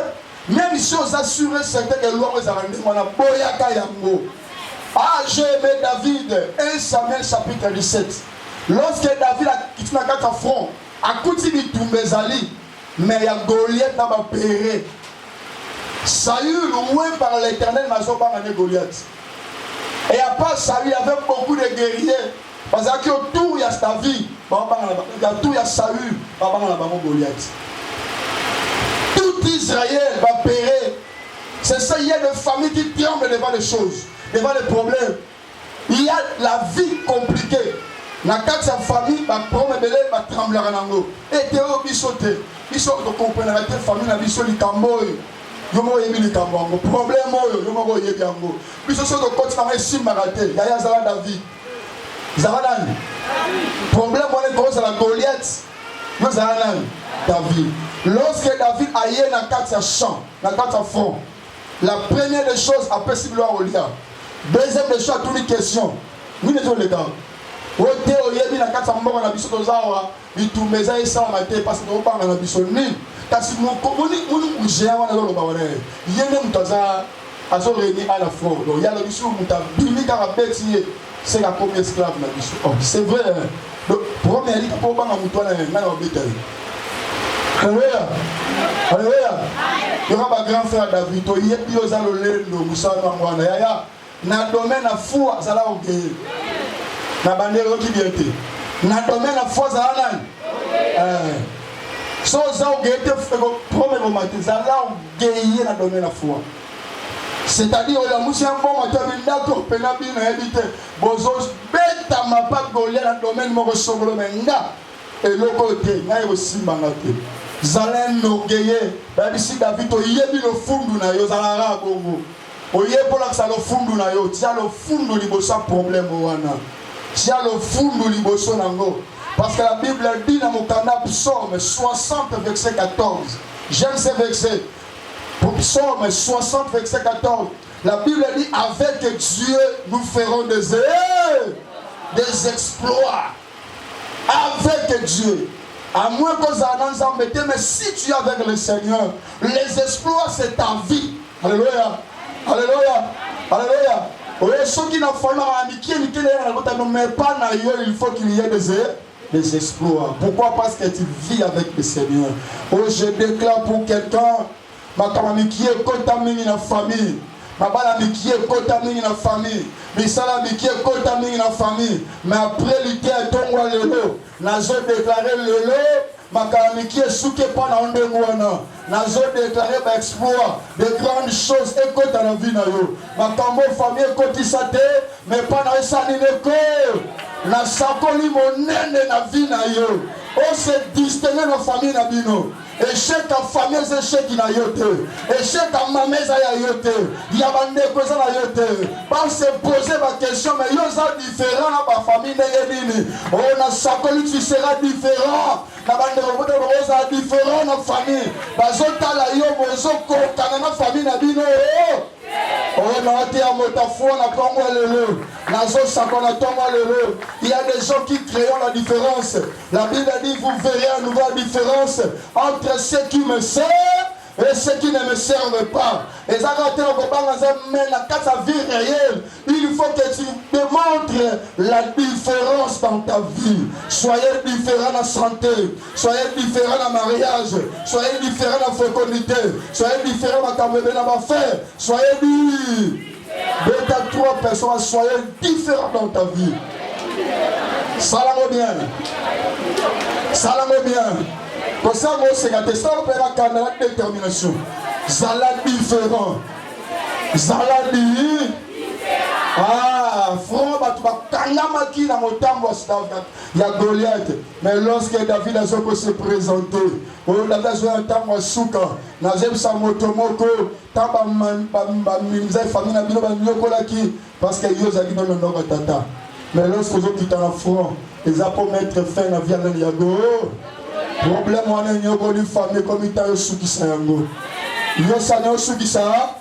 Même si on s'assure certains que l'homme est rendu, on a boyaka yango. Ah, j'ai aimé David, 1 Samuel chapitre 17. Lorsque David a quitté la front, a continué de tomber Zali, mais il y a Goliath dans ma péré. Saül, loin par l'éternel, m'a dit Goliath. Et à part Saül, il y avait beaucoup de guerriers. Parce qu'autour, il y a David, autour, il y a Saül, il y a Goliath. Israël va périr. C'est ça, il y a des familles qui tremblent devant les choses, devant les problèmes. Il y a la vie compliquée. La carte de sa famille va prendre belé, va trembler en ango. Et Théo bisoté. Ils sont de comprendre la famille, la biso du Camboy. Yomo yebi du Camboy. Problème, yomo yebi ango. Puis ce sont de continuer à essayer de m'arrêter. Il y a Zara David. Zara David. Problème, on est comme ça la Goliath. Nous Zara David. Lorsque David a eu la carte à champ, la carte à front, la première des choses, après si gloire au lien. Deuxième des choses, toutes les questions. Nous ne sommes pas les gars. Au théo, il y a mis la carte à mort, on a mis sur nos arbres, il tourne mes ailes sans mater, parce que nous on a mis sur nul. Parce que nous, géant, on a le baronnet. Il y a même temps à se réunir à la front. Donc il y a le bisou, on a bimi car à bêtiser. C'est la première esclave, la bisou. C'est vrai. Donc, première, il faut pas m'amoutoiner, mais on a bêté. Alléluia. Alléluia. Il y aura ma grand frère David. Il y a plus de l'olé, le moussa, le yaya. Na domaine à fou, ça l'a oublié. Na bandère qui vient. Na domaine à fou, ça l'a. So ça oublié, premier matin, ça l'a oublié na domaine à fou. C'est-à-dire, il y a un bon matin, il y a un peu de habité. Bozo, bête à ma part, il y a un domaine, mon ressort, le menga. Et le côté, il y a aussi mangaté. Zalen Nogeye, si David, il y a le fond de yo, Zalara Bongo. Il y a pour ça le fond de yo, tu as le fond de l'ibosa problème. Tu as le fond de l'ibosa nango. Parce que la Bible dit dans mon canal Psaume 60, verset 14. J'aime ce verset. Pour Psaume 60, verset 14. La Bible dit avec Dieu, nous ferons des erreurs. des exploits avec Dieu. À moins que ça n'en mette, mais si tu es avec le Seigneur, les exploits c'est ta vie. Alléluia. Alléluia. Alléluia. Oui, ceux qui n'ont pas amitié, mais pas d'ailleurs, il faut qu'il y ait des exploits. Pourquoi? Parce que tu vis avec le Seigneur. Oh, je déclare pour quelqu'un, ma amitié est contaminée dans la famille. Ma amitié est contaminée dans la famille. Mais ça, l'amitié est contaminée dans la famille. Mais après, l'ité est tombé le lot. Nazo déclaré le lot. Ma amitié est souké pas dans le monde. Nazo déclaré exploit de grandes choses et côté dans la vie. Ma famille est côté saté, mais pas dans ça ni le corps. Na sakoli monene na vie na yo. On se distingue na famille na bino. Échec à famille, échec na yote. Échec à maman ya yote. Yabande koza na yote. Pas se poser ma question, mais yo ça différent na ba famille na yebini. Oh na sakoli tu seras différent. Na bande robote roza différent na famille. Bazota la yo bozo ko kana na famille na bino. Il y a des gens qui créent la différence. La Bible dit, vous verrez à nouveau la différence entre ceux qui me servent et ceux qui ne me servent pas. Et ça, mais la vie réelle, il faut que tu démontres la différence dans ta vie. Soyez différents dans la santé, soyez différents dans le mariage, soyez différents dans la fécondité, soyez différents dans la affaire, soyez différents. Deux à trois personnes, soyez différents dans ta vie. Salam bien. Salam bien. Pour ça, moi, c'est la détermination. Zala différent. Zala différent. Ah, frère, il y a Goliath. Mais lorsque David a se présenté, David a un temps souka, parce que Yozaki dans le nord de Tata. Mais lorsque vous êtes en front, ils ont mettre fin à la vie de Yago. Problème, on a une famille comme il y a un souki sango. Il y a un souki sango.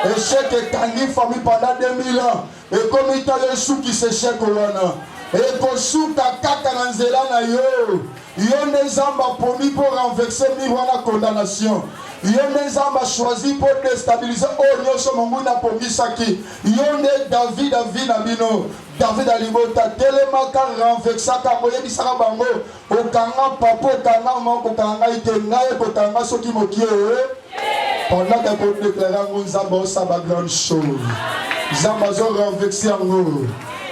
Échec et tangi famille pendant 2000 ans. Et comme il y a un souki s'échec au wana. Et pour souka kaka nanzela na yo. Il y a des amba promis pour renverser la condamnation. Il y a des amba choisi pour déstabiliser. Oh, nous sommes en train de Saki. Il y a des David Nabino. David Alibota. Tellement qu'à renverser à Moye Bisara Bango. Au Kanga Papo, Kanga Manko, Kanga Itenga, et Kanga Soki Mokie. Pendant qu'on déclare que Zamba Saba grande chose. Zamba zo renversé en nous.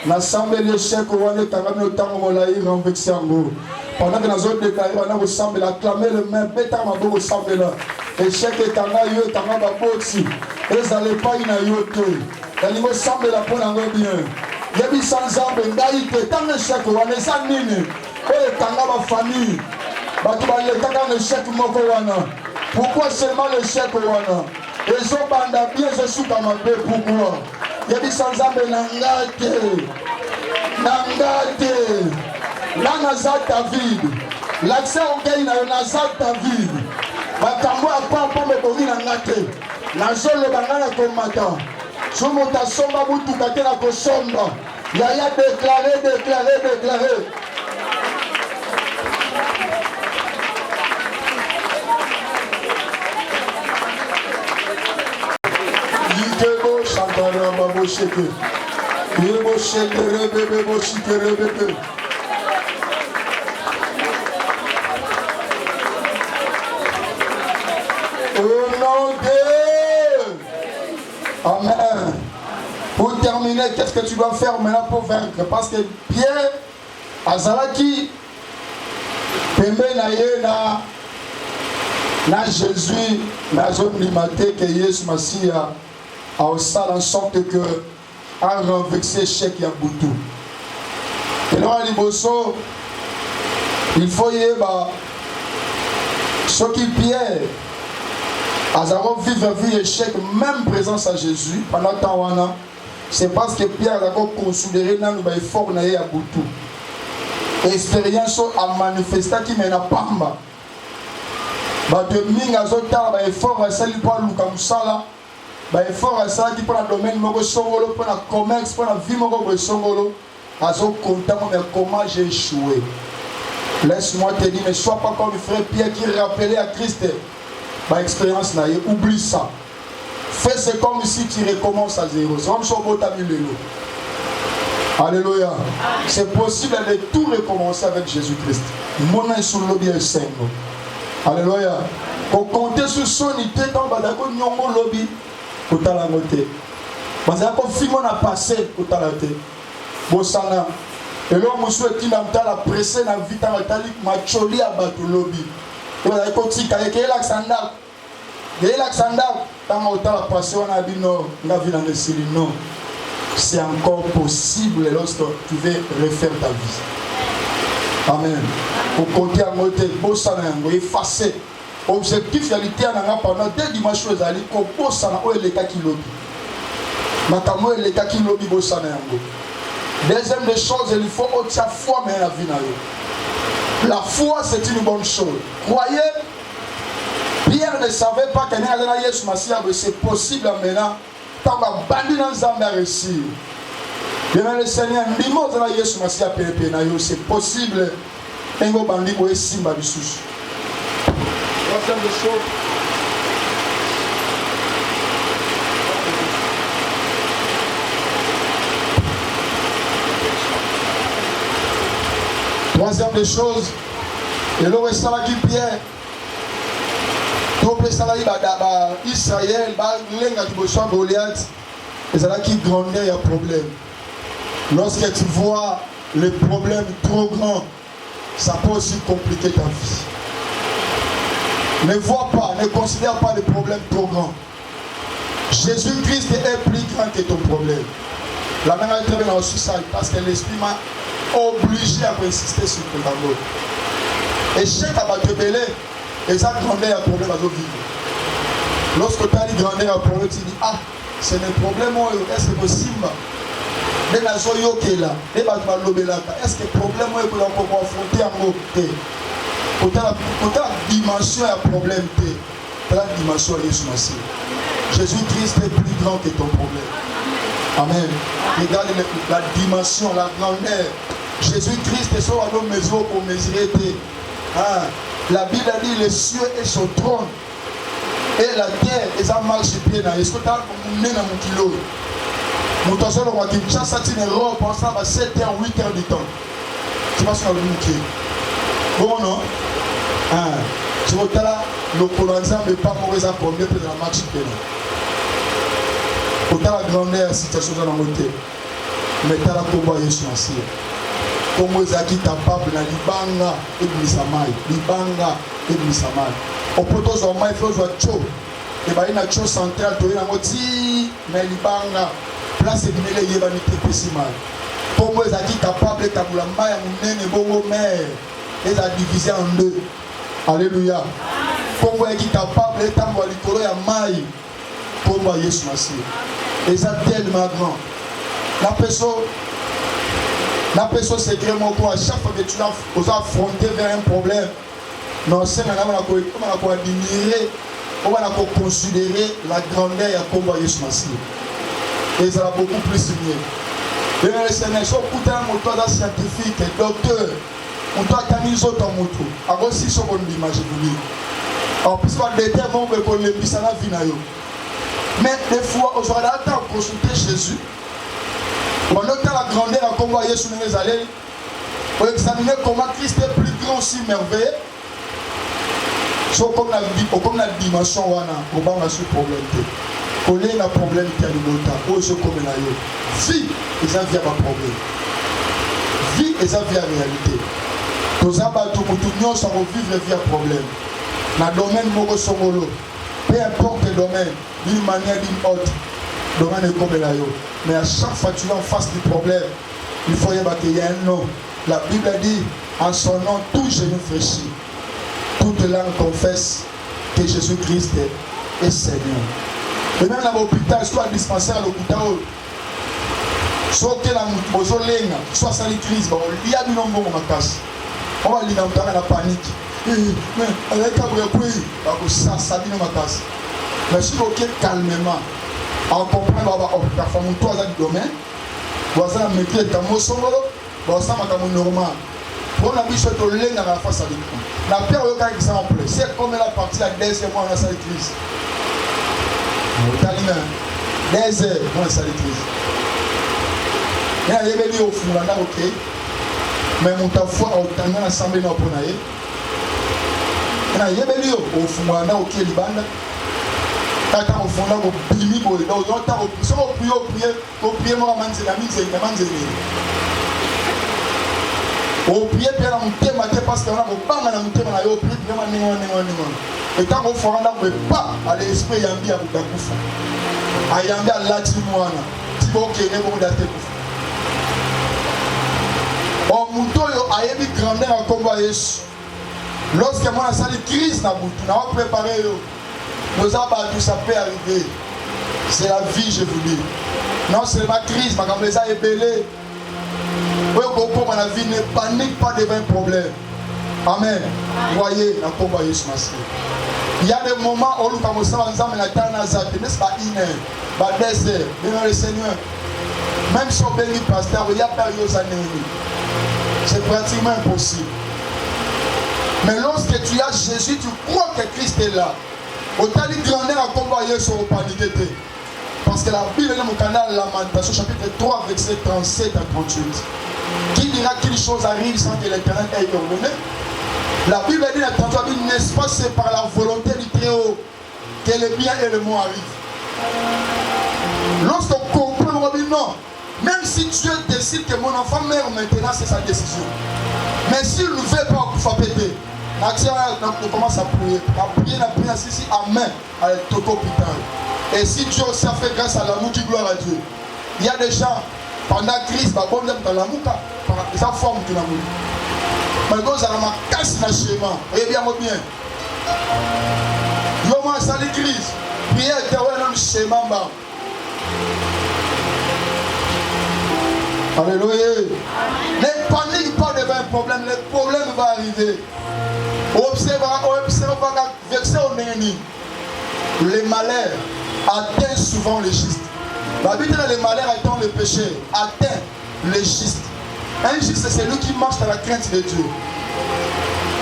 L'assemblée l'échec au Wane Karame au temps où on l'a renversé en nous. Pendant que nous avons déclaré, on a assemblé, acclamé le même béta mabo assemblé là. Échec et Kanga yo, Kanga Babo aussi. Et ça n'est pas une yote. Elle nous semble la bonne en bien. Yebi sans Zamba, Ngaïte, tant d'échec au Wane Sanine. Et Kanga ma famille. Batuba le Kanga l'échec moko wana. Pourquoi seulement le chèque wana? Et zo banda bien je suis comme un peu pourquoi? Il y a des sans-âme nangate. Nangate. Là naza David. L'accès au gain naza David. Bakambo a pas pour me donner nangate. Nazo le bangana komata. Sumota somba mutu katena ko somba. Yaya déclaré. Au nom de Amen. Pour terminer, qu'est-ce que tu dois faire maintenant pour vaincre? Parce que Pierre Azalaki Pembe na Jésus na zone limité que Yesu Masia a aussi en sorte que a renversé chèque ya Boutou. Et là il faut y avoir ce qui Pierre Azaro vivre vie échec même présence à Jésus pendant temps c'est parce que Pierre a considéré dans le effort na ya Boutou. Expérience a manifesté qui mena pamba. Ba de minga zota ba effort ça lui pas luka musala. Ba effort ça qui pour le domaine moko songolo pour la commerce pour la vie moko songolo. Azo content, mais comment j'ai échoué. Laisse-moi te dire, ne sois pas comme le frère Pierre qui rappelait à Christ. Ma expérience n'a eu, oublie ça. Fais c'est comme si tu recommences à zéro. C'est comme si on botte à Alléluia. C'est possible de tout recommencer avec Jésus-Christ. Mon nom est sur le lobby et saint. Alléluia. Pour compter sur son idée, dans le nyongo lobby, au talamote. Parce que film on a passé au talamote. Bossana. Et là, on souhaite qu'il a la presse dans la vie dans la macholi à battre lobby. Et on a dit qu'il y a l'accenda. Il y a l'accenda. Quand on a passé, on a dit non. On a vu dans le ciel, non. C'est encore possible lorsque tu veux refaire ta vie. Amen. Pour compter à côté, bossana, effacer. Objectif réalité pendant 2 dimanches aux alliés, qu'on bossana ou les cas qui lobby. Matamo les cas qui lobby bossana. Deuxième des choses, il faut aussi la foi mais la vie. La foi, c'est une bonne chose. Croyez, Pierre ne savait pas que c'est possible maintenant. Tant que bandit dans Zambia réussir. Bien le Seigneur, c'est possible. Un bandit pour Simba du sous. Troisième des choses. Troisième des choses, et là où est-ce que Pierre, Israël, Goliath, et c'est là qui grandit, il y a problème. Lorsque tu vois les problèmes trop grands, ça peut aussi compliquer ta vie. Ne vois pas, ne considère pas les problèmes trop grands. Jésus-Christ est plus grand que ton problème. La même est très bien dans le suicide parce que l'esprit m'a obligé à insister sur le problème. Et chaque abattu et ça grandeur un problème à vivre. Lorsque tu as dit grandeur un problème, tu dis ah, c'est un problème, est-ce que possible? Est-ce que le problème est pour affronter un mot? Pour la dimension à problème, la dimension à Jésus. Jésus-Christ est plus grand que ton problème. Amen. Regarde la dimension, la grandeur. Jésus-Christ est sur la mesure pour mesurer. La Bible a dit les cieux et son trône. Et la terre, et ça marche bien. Est-ce que tu as un kilo? Mon toison, on va dire, ça c'est une robe, on s'en va 7 heures, 8 heures du temps. Tu vas sur le bouquet. Bon, non? Tu vas là, le colonisant, mais pas mauvais à combien de la marche bien. Autant la grandeur, la situation dans le côté. Mais tu as la combat, il est sur comme ils sont capables de libanga et de misamai. Libanga et de misamai. Au poteau, ils ont fait des choses. Et bien, il y a une chose centrale, il y a une chose, mais libanga, place et bien, il y a une chose. Comme ils sont capables de tabula maï, et bongo mère, ils ont divisé en 2. Alléluia. Comme ils sont capables de tabula l'icolo ya maï, comme Jésus Messie. Et ça tellement grand. La personne c'est vraiment quoi, à chaque fois que tu vas affronter vers un problème, non, c'est maintenant on va admirer, on va considérer la grandeur et la combat de Jésus. Et ça va beaucoup plus mieux. Et dans les Seigneurs, si on écoute un moteur scientifique, docteur, on doit tenir autres motos. Alors si c'est une image de lui. Alors puisqu'on va déterminer qu'on les mis à la vie. Mais des fois, on va attendre consulter Jésus. On va noter la grandeur à combat Jésus nous les allés. Pour examiner comment Christ est plus grand aussi merveilleux. Sauf comme la dimension on va sur problème. On a un problème qui a le montant. On se comme là. Vie, ils ont vu un problème. Vie, ils ont vu la réalité. Tous les abattus, nous sommes vivre vie un problème. Dans le domaine de Songolo, peu importe le domaine, d'une manière d'une autre, le domaine est comme là. Mais à chaque fois que tu es en face du problème, il faut qu'il y ait un nom. La Bible dit, en son nom, tout genou fléchit. Toute langue confesse que Jésus-Christ est Seigneur. Et même dans l'hôpital, soit dispensaire à l'hôpital, soit que soit sans crise, il y a du nombre de casse. On va lire dans la panique. Mais avec un bruit, ça dit dans ma casse. Mais si vous êtes calmement, en comprenant la femme, toi, dans le domaine, vous avez un métier de Tamosongolo. bon ça m'a comme normal pour la biche to lenga na face à l'écran la père yo ka exemple c'est comme la partie la deuxième mois on a sa église talina deuxième mois sa église il y a des au fond là OK mais mon ta foi au tanga na sambe na pona ye na yebeli au fond là OK libanda tata au fond là au bimi boy donc on ta au prier moi manze na minze na manze au prier bien na mutema te parce que on a banga na mutema na yo prier vraiment ningo et tant qu'on fera là pas à l'esprit yambi ya kudakufa ayambi alati mwana tibo kene ko date kufa o muto yo ayebi grandeur en combat Yesu lorsque moi na sali crise na butu na préparer yo nos abats tout ça peut arriver c'est la vie je vous dis non c'est ma crise ma comme les a ébélé oui comme la vie ne panique pas devant un problème amen voyez la combat Yesu masque il y a des moments où nous commençons ensemble la terre nazate n'est-ce pas une heure ba 2 heures devant le Seigneur même si on bénit pasteur il y a période années c'est pratiquement impossible mais lorsque tu as Jésus tu crois que Christ est là autant de grandeur à combat Yesu au paniquer parce que la Bible dans mon canal Lamentation chapitre 3 verset 37 à 38 qui dira qu'une chose arrive sans que l'Éternel ait ordonné. La Bible dit dans n'est-ce pas c'est par la volonté du Très-Haut que le bien et le mal arrivent. Lorsqu'on comprend, on dit non. Même si Dieu décide que mon enfant meurt maintenant, c'est sa décision. Mais s'il ne veut pas, il faut péter. On commence à prier. À prier, ici, amen, à l'hôpital. Et si Dieu aussi a fait grâce à l'amour, qui gloire à Dieu. Il y a des gens, pendant la crise, dans l'amour, ça forme de l'amour. Mais quand ça m'a cassé dans le schéma, et bien, bien. Yo moi ça les crise. Prière était dans le schéma. Alléluia. Ne panique pas devant un problème, le problème va arriver. Observe, verset au néni. Les malheurs atteignent souvent les justes. La Bible dit les malheurs atteignent le péché, atteint les justes. Un juste, c'est celui qui marche dans la crainte de Dieu.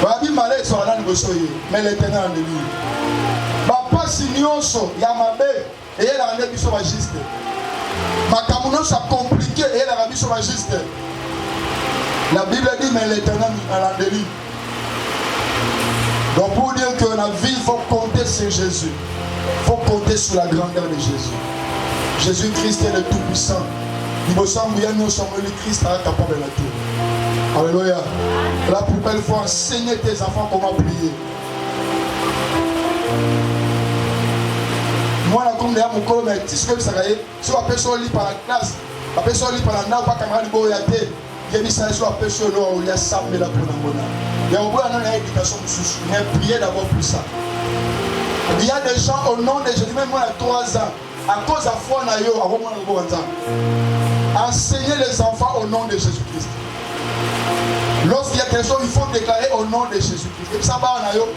La Bible malheur soit là mais l'Éternel en lui. Papa signonso yamabe et elle a rendu sur la juste. Ma camouflage ça compliqué et elle a rendu sur la juste. La Bible dit mais l'Éternel en lui. Donc pour dire que la vie, il faut compter sur Jésus. Il faut compter sur la grandeur de Jésus. Jésus-Christ est le Tout-Puissant. Nous sommes le Christ est capable de la tout. Alléluia. La poubelle, il faut enseigner tes enfants comment prier. Moi, la comme mon colo, mais si je ça si on peut lire par la classe, on peut lire par la nave, pas camarade de Boyate, il y a mis ça sur la personne, il y a ça, mais la pour la il y a une éducation mais priez d'abord pour ça. Il y a des gens au nom de Jésus, même moi à 3 ans, à cause de la foi, enseignez les enfants au nom de Jésus-Christ. Lorsqu'il y a quelque chose, il faut déclarer au nom de Jésus-Christ. Et ça va en ayo,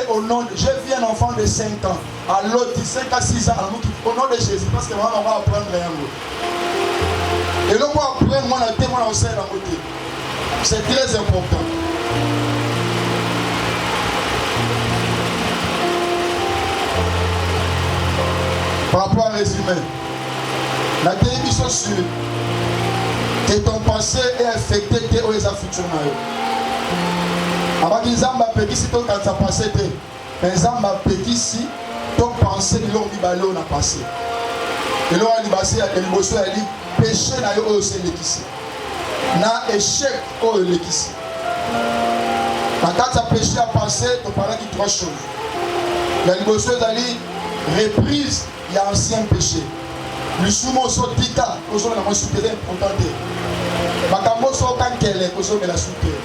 au nom de je vis un enfant de 5 ans, à l'autre 5 à 6 ans, au nom de Jésus, parce que moi on va apprendre rien. Et là on va apprendre moi la témoin au sein d'un côté. C'est très important. Par rapport à résumé, la télévision sur que ton passé est affecté tes les futurs. Avant qu'ils ont appris si ton quand ça passé mais ils ont appris si ton pensée de l'homme balé on a passé. Et là on a passé à l'émotion elle dit péché na yo c'est l'équisse. Na échec au l'équisse. Quand ça péché a passé, tu parles de 3 choses. La l'émotion elle dit reprise. Il y a ancien péché. Le sumo sotika, nous sommes dans le souterrain pour tenter. Makambo so kankele, nous sommes dans la souterrain.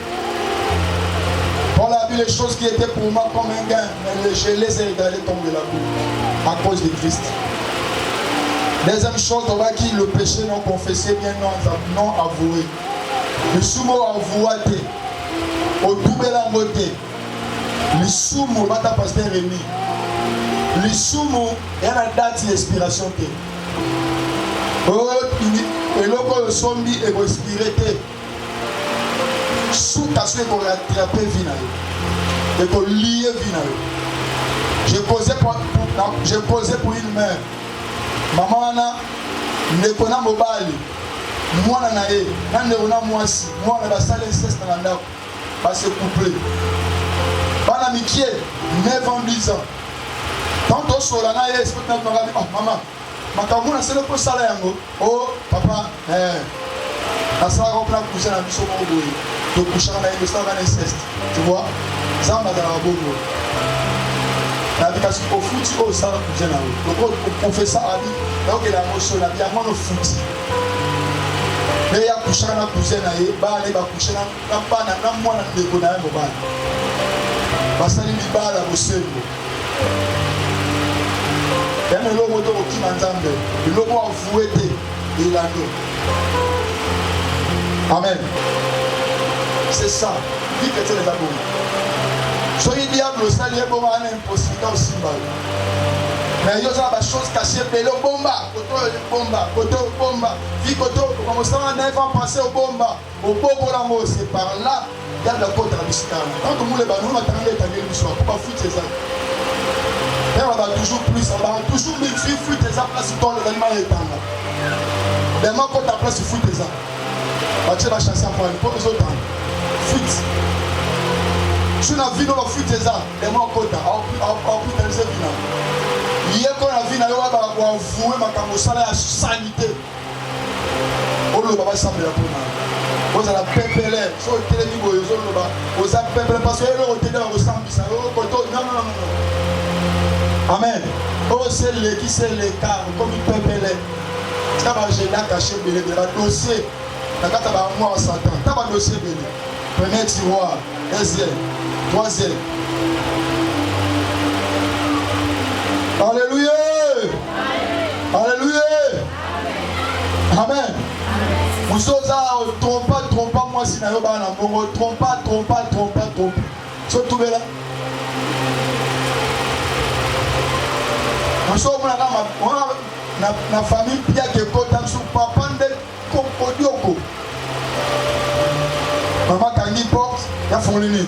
On a vu les choses qui étaient pour moi comme un gain, mais je les ai regardées tomber la boue à cause de Christ. Deuxième chose, on voit qui le péché non confessé, bien non avoué. Le sumo avoué, au double la beauté. Le sumo, bata pasteur Rémi. Le sumo, il y a une date d'expiration. eloko oyo sombi ekoinspire te suka so ekorattrape vi na yo ekolie vi na yo. J'ai posé pour une mère mama wana ndeko na mobali mwana na ye na ndeko na mwasi mwana basala inceste na ndako base couple bana mikie 9 ans 10 ans tant osola na ye esprit na ngami mama makambo na sele ko sala yango oh papa asala ko na cousin na biso mo boye to kushaka na ye sala na inceste tu vois zamba da bobo parce qu'au foot au sala cousin na yo on fait ça abi donc il a motion na bien mon foot mais ya kushaka na cousin na ye ba ne ba kushaka na bana na mwana ndeko na ye mobali basali libala bosembo yame lo moto okima nzambe biloko avoué te elando. Amen. C'est ça vie que tu les abonnés soki diable osali ebonga wana impossibilité osimba mais yo ozala bachose caché pele obomba koto obomba vi koto okomosanga 9 ans passé obomba obobolango c'est par là diable akotaka bisika wana tant omule banoo matanga etangeli biso po bafuti ezali on va toujours plus, on va toujours multiplier fruit tes arbres place dans les aliments et tanga. Les mains quand ta place fruit tes arbres. Tu vas chasser à point pour les autres fruit. Tu n'as vu dans le fruit tes arbres. Les mains quand ta en plus dans les événements. Hier quand la vie n'a pas avoué ma camosala à sanité. On le va s'appeler la première. Vous allez pépéler, sur le télévision, vous allez pépéler parce que le hôtel va ressembler ça. Non. Amen. Oh, c'est le qui c'est l'écart, comme il peut peler. Ça va gêner caché belé de la dossier. La carte va moi en Satan. Ça va dossier belé. Premier tiroir, deuxième, troisième. Alléluia. Alléluia. Amen. Vous osez trompe pas moi si n'a pas un bon trompe pas. Surtout là. Na famille pia ke kota su papa nde kokodioko mama kangi porte ya fonini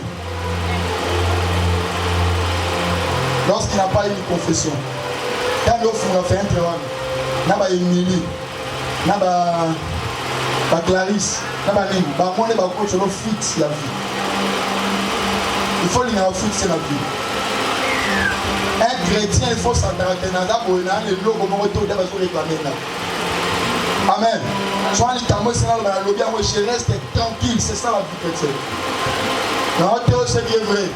lorsqu'il n'a pas eu une confession quand il faut faire un travail na ba Emily na ba Clarisse na ba nini ba monde ba coach lo fixe la vie il faut lui na fixe la vie. Un chrétien, il faut s'attaquer dans la boîte, le logo, mon retour, il va se réclamer. Amen. Soit les tambours, c'est là, le lobby, moi je reste tranquille, c'est ça la vie chrétienne. Non, c'est bien vrai.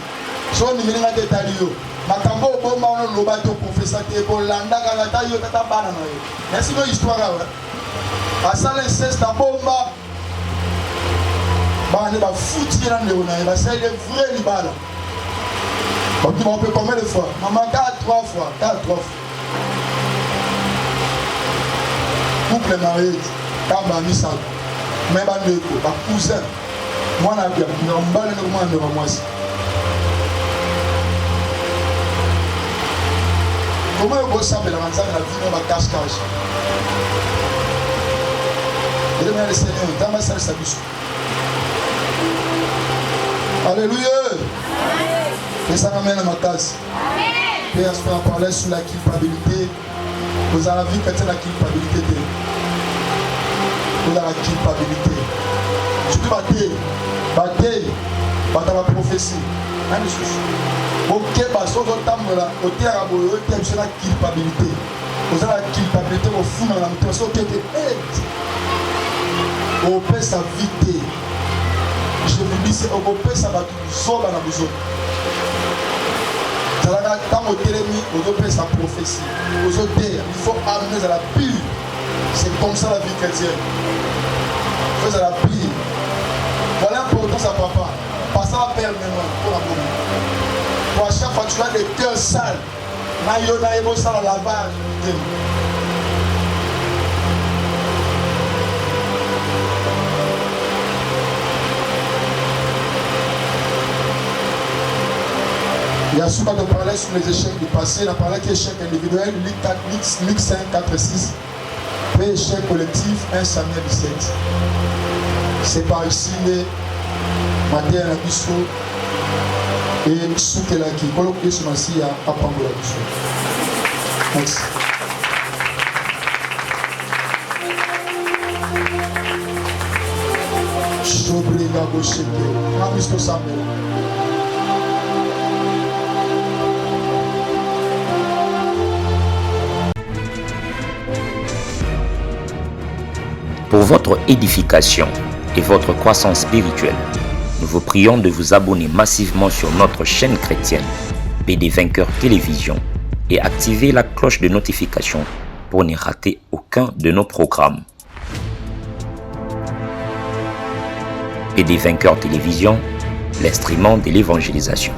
Soit nous venons à Tétalio. Ma tambour, bon, on a le bateau pour faire ça, pour l'anda, galata, yo, tata, banana. Merci pour l'histoire. À ça, l'inceste, la bombe. On va foutre dans le nez, c'est le vrai libala. On peut combien de fois? Maman, 3 fois. Couple marié, quand ma missa, même ma cousin, moi, je suis moi. Comment vous savez la vie de cache-cache? Et le Seigneur, dans ma salle, ça bouge. Alléluia. Et ça m'amène à ma case. Et à ce moment parler sur la culpabilité. Vous avez vu que c'est la culpabilité. Vous avez la culpabilité. Je te battez la prophétie. Ok, parce que vous avez la culpabilité. Vous avez la culpabilité au fond dans la motivation. Vous peut sa vie. Je vous dis, c'est au peut ça va tout dans la maison. Quand on télémie, sa prophétie. Il faut amener à la pire. C'est comme ça la vie chrétienne. Il faut à la pire. Voilà l'importance à papa. Pas ça va perdre maintenant pour la bonne. Pour à chaque fois tu as des cœurs sales. Naïona et ça la lavage. Il y a souvent de parler sur les échecs du passé, il a parlé d'échecs individuels, Luc 5, 4 et 6. Après échec collectif, 1 Samuel 17. C'est par ici les matins à Bissou et Soukelaki. Quand on est ici à Pambola Bissou. Merci. Chobriga Bocheke. Ramisto Samuel.
Pour votre édification et votre croissance spirituelle, nous vous prions de vous abonner massivement sur notre chaîne chrétienne PD Vainqueur Télévision et activer la cloche de notification pour ne rater aucun de nos programmes. PD Vainqueur Télévision, l'instrument de l'évangélisation.